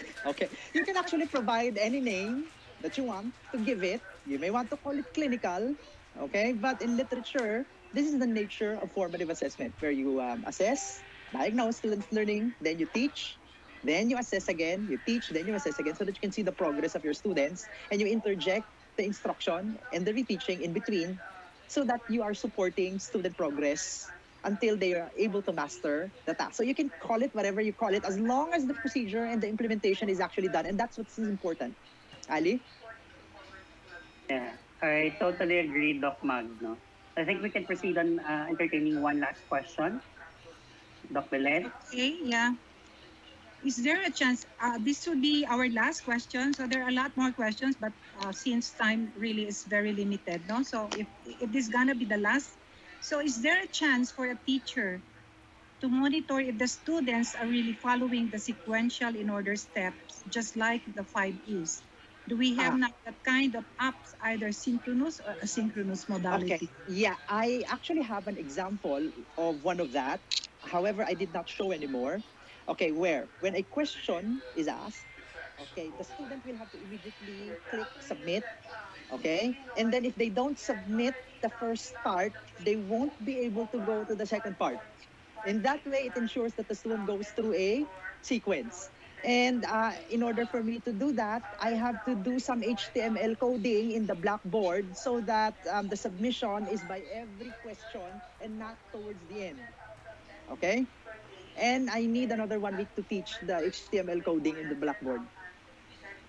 You can actually provide any name that you want to give it. You may want to call it clinical, okay? But in literature, this is the nature of formative assessment, where you assess, diagnose students' learning, then you teach, then you assess again, you teach, then you assess again, so that you can see the progress of your students, and you interject the instruction and the reteaching in between, so that you are supporting student progress until they are able to master the task. So you can call it whatever you call it, as long as the procedure and the implementation is actually done, and that's what's important. Ali? Yeah, I totally agree, Doc Magno. I think we can proceed on entertaining one last question. Doc Belen? Okay, yeah. Is there a chance, this would be our last question, so there are a lot more questions, but since time really is very limited, no? So if this is gonna be the last, so is there a chance for a teacher to monitor if the students are really following the sequential in order steps, just like the 5 E's? Do we have now that kind of apps, either synchronous or asynchronous modality? Okay, yeah, I actually have an example of one of that. However, I did not show anymore. Okay, where when a question is asked, okay, the student will have to immediately click submit, okay? And then if they don't submit the first part, they won't be able to go to the second part. In that way, it ensures that the student goes through a sequence. And in order for me to do that, I have to do some HTML coding in the Blackboard, so that the submission is by every question and not towards the end. Okay? And I need another 1 week to teach the HTML coding in the Blackboard.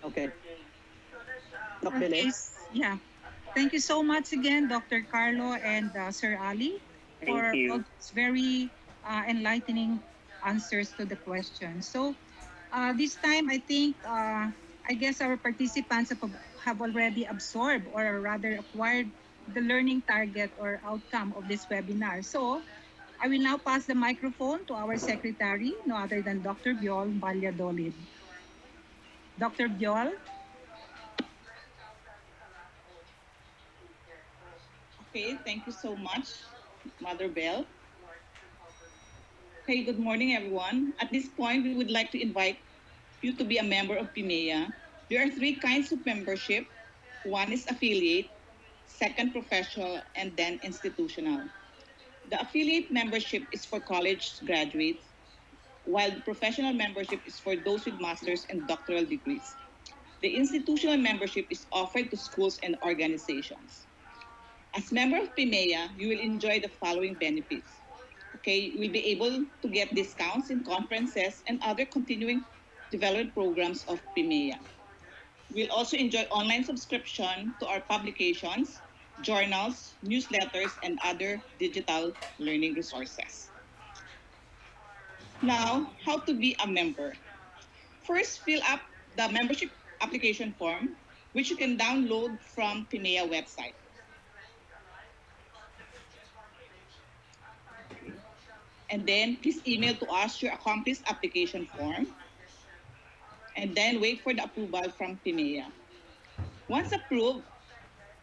Okay. Doc Belen? Yeah. Thank you so much again, Dr. Carlo and Sir Ali, for all those very enlightening answers to the question. So this time, I think, I guess our participants have already absorbed, or rather acquired, the learning target or outcome of this webinar. So I will now pass the microphone to our secretary, no other than Dr. Biol Valladolid. Dr. Biol? Okay, thank you so much, Mother Bell. Okay, good morning, everyone. At this point, we would like to invite you to be a member of PIMEA. There are 3 kinds of membership. One is affiliate, second professional, and then institutional. The affiliate membership is for college graduates, while the professional membership is for those with master's and doctoral degrees. The institutional membership is offered to schools and organizations. As member of PIMEA, you will enjoy the following benefits. Okay, you will be able to get discounts in conferences and other continuing development programs of PIMEA. We'll also enjoy online subscription to our publications, journals, newsletters, and other digital learning resources. Now, how to be a member. First, fill up the membership application form, which you can download from PIMEA website. And then please email to us your accomplished application form. And then wait for the approval from PIMEA. Once approved,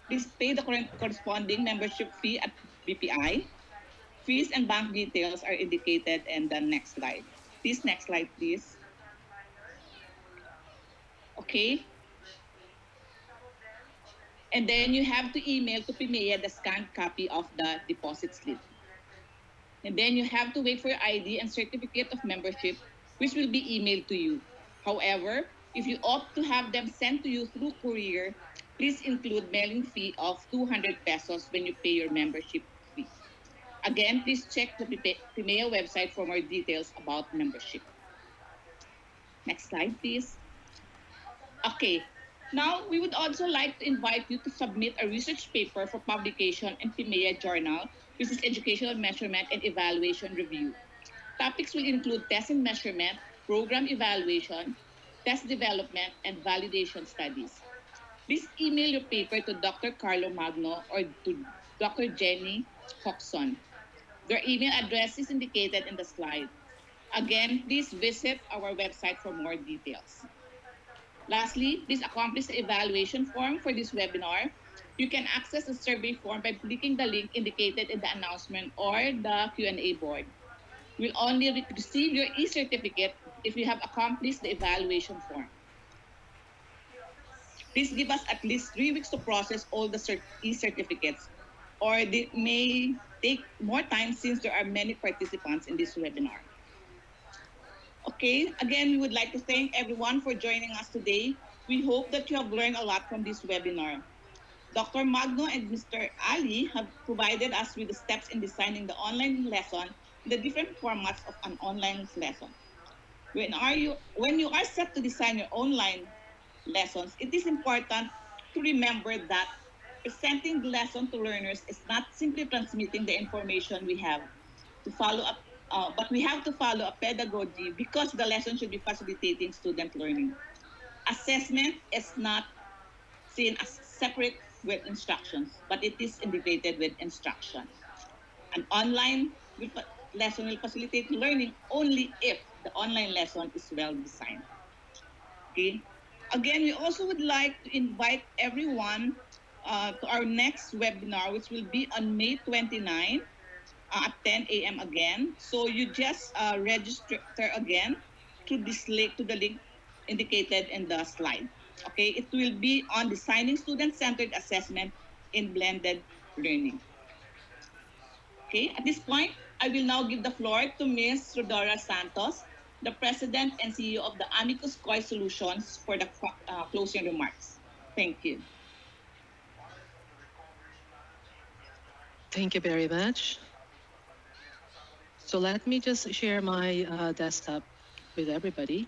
please pay the corresponding membership fee at BPI. Fees and bank details are indicated in the next slide. Please, next slide, please. Okay. And then you have to email to PIMEA the scanned copy of the deposit slip. And then you have to wait for your ID and certificate of membership, which will be emailed to you. However, if you opt to have them sent to you through courier, please include mailing fee of 200 pesos when you pay your membership fee. Again, please check the PIMEA website for more details about membership. Next slide, please. Okay, now we would also like to invite you to submit a research paper for publication in PIMEA Journal, which is Educational Measurement and Evaluation Review. Topics will include test and measurement, program evaluation, test development, and validation studies. Please email your paper to Dr. Carlo Magno or to Dr. Jenny Coxon. Their email address is indicated in the slide. Again, please visit our website for more details. Lastly, please accomplish the evaluation form for this webinar. You can access the survey form by clicking the link indicated in the announcement or the Q&A board. You'll only receive your e-certificate if you have accomplished the evaluation form. Please give us at least 3 weeks to process all the e-certificates, or they may take more time since there are many participants in this webinar. Okay, again, we would like to thank everyone for joining us today. We hope that you have learned a lot from this webinar. Dr. Magno and Mr. Ali have provided us with the steps in designing the online lesson and the different formats of an online lesson. When you are set to design your online lessons, it is important to remember that presenting the lesson to learners is not simply transmitting the information we have to follow up, but we have to follow a pedagogy because the lesson should be facilitating student learning. Assessment is not seen as separate with instructions, but it is integrated with instruction. An online lesson will facilitate learning only if the online lesson is well designed. Okay. Again, we also would like to invite everyone to our next webinar, which will be on May 29 at 10 a.m. again. So you just register again to the link indicated in the slide. Okay, it will be on designing student-centered assessment in blended learning. Okay, at this point, I will now give the floor to Ms. Rodora Santos, the President and CEO of the Amicus Koi Solutions, for the closing remarks. Thank you. Thank you very much. So let me just share my desktop with everybody.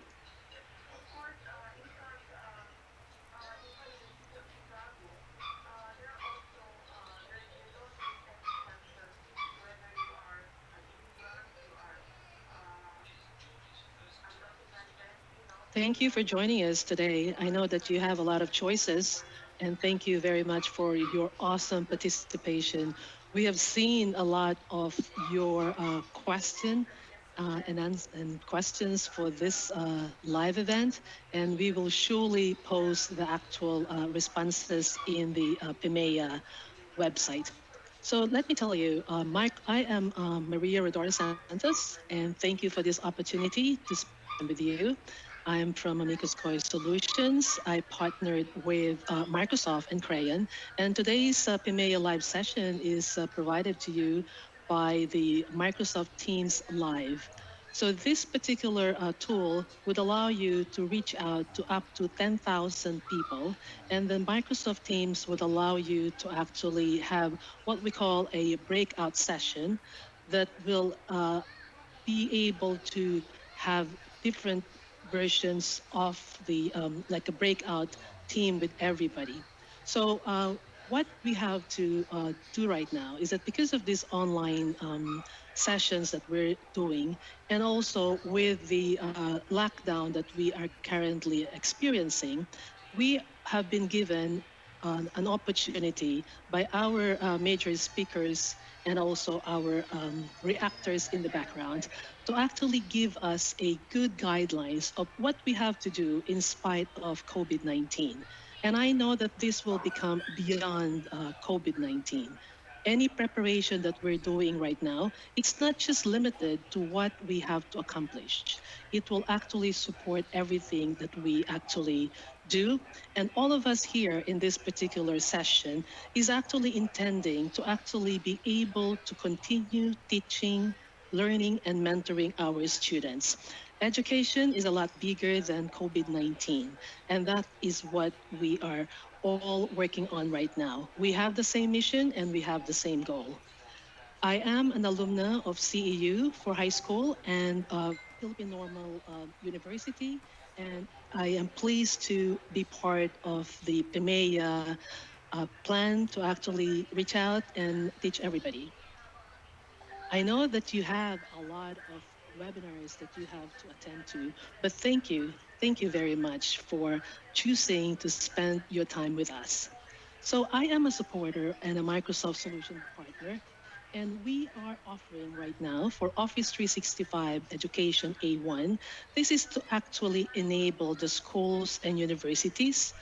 Thank you for joining us today. I know that you have a lot of choices, and thank you very much for your awesome participation. We have seen a lot of your questions for this live event, and we will surely post the actual responses in the PIMEA website. So let me tell you, Mike, I am Maria Rodora Santos, and thank you for this opportunity to spend with you. I'm from Amicus Koi Solutions. I partnered with Microsoft and Crayon, and today's PIMEA live session is provided to you by the Microsoft Teams Live. So this particular tool would allow you to reach out to up to 10,000 people, and then Microsoft Teams would allow you to actually have what we call a breakout session that will be able to have different versions of the like a breakout team with everybody. So what we have to do right now is that because of these online sessions that we're doing, and also with the lockdown that we are currently experiencing, we have been given an opportunity by our major speakers and also our reactors in the background to actually give us a good guidelines of what we have to do in spite of COVID-19. And I know that this will become beyond COVID-19. Any preparation that we're doing right now, it's not just limited to what we have to accomplish. It will actually support everything that we actually do. And all of us here in this particular session is actually intending to actually be able to continue teaching, learning, and mentoring our students. Education is a lot bigger than COVID-19, and that is what we are all working on right now. We have the same mission and we have the same goal. I am an alumna of CEU for high school and Philippine Normal University, and I am pleased to be part of the PIMEA plan to actually reach out and teach everybody. I know that you have a lot of webinars that you have to attend to, but thank you. Thank you very much for choosing to spend your time with us. So I am a supporter and a Microsoft solution partner, and we are offering right now for Office 365 Education A1. This is to actually enable the schools and universities.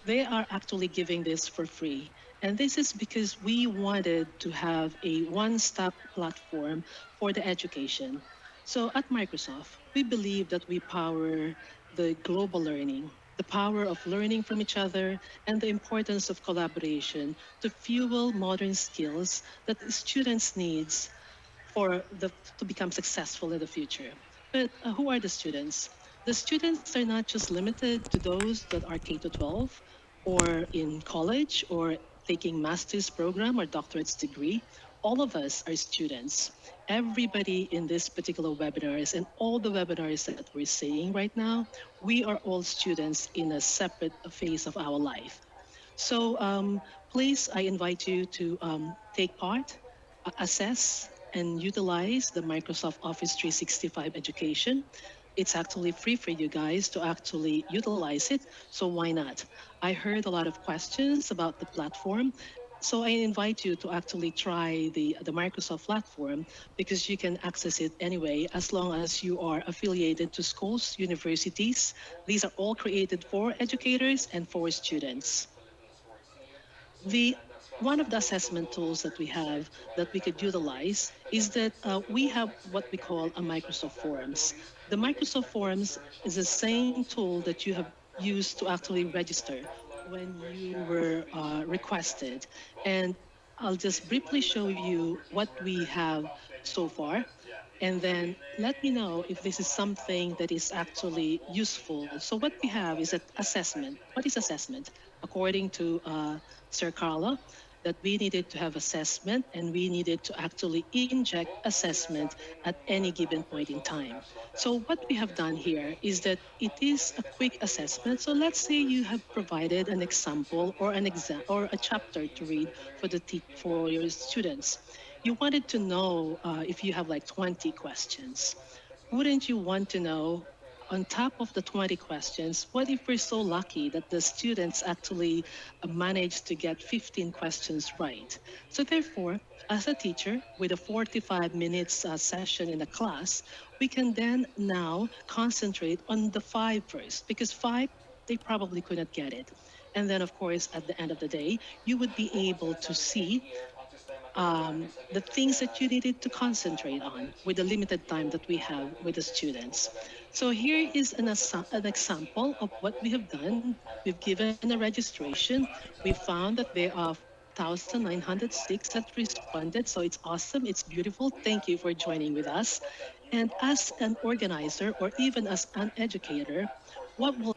They are actually giving this for free. And this is because we wanted to have a one-stop platform for the education. So at Microsoft, we believe that we power the global learning, the power of learning from each other, and the importance of collaboration to fuel modern skills that students needs to become successful in the future. But who are the students? The students are not just limited to those that are K to 12 or in college or taking master's program or doctorate's degree. All of us are students. Everybody in this particular webinars and all the webinars that we're seeing right now, we are all students in a separate phase of our life. So please, I invite you to take part, assess, and utilize the Microsoft Office 365 education. It's actually free for you guys to actually utilize it. So why not? I heard a lot of questions about the platform. So I invite you to actually try the Microsoft platform because you can access it anyway as long as you are affiliated to schools, universities. These are all created for educators and for students. The one of the assessment tools that we have that we could utilize is that we have what we call a Microsoft Forms. The Microsoft Forms is the same tool that you have used to actually register when you were requested. And I'll just briefly show you what we have so far. And then let me know if this is something that is actually useful. So what we have is an assessment. What is assessment? According to Sir Carlo, that we needed to have assessment and we needed to actually inject assessment at any given point in time. So what we have done here is that it is a quick assessment. So let's say you have provided an example or an exam or a chapter to read for for your students. You wanted to know if you have like 20 questions. Wouldn't you want to know on top of the 20 questions, what if we're so lucky that the students actually managed to get 15 questions right? So therefore, as a teacher with a 45 minutes session in a class, we can then now concentrate on the five first because five, they probably couldn't get it. And then, of course, at the end of the day, you would be able to see the things that you needed to concentrate on with the limited time that we have with the students. So here is an example of what we have done. We've given a registration. We found that there are 1,906 that responded. So it's awesome. It's beautiful. Thank you for joining with us. And as an organizer or even as an educator, what will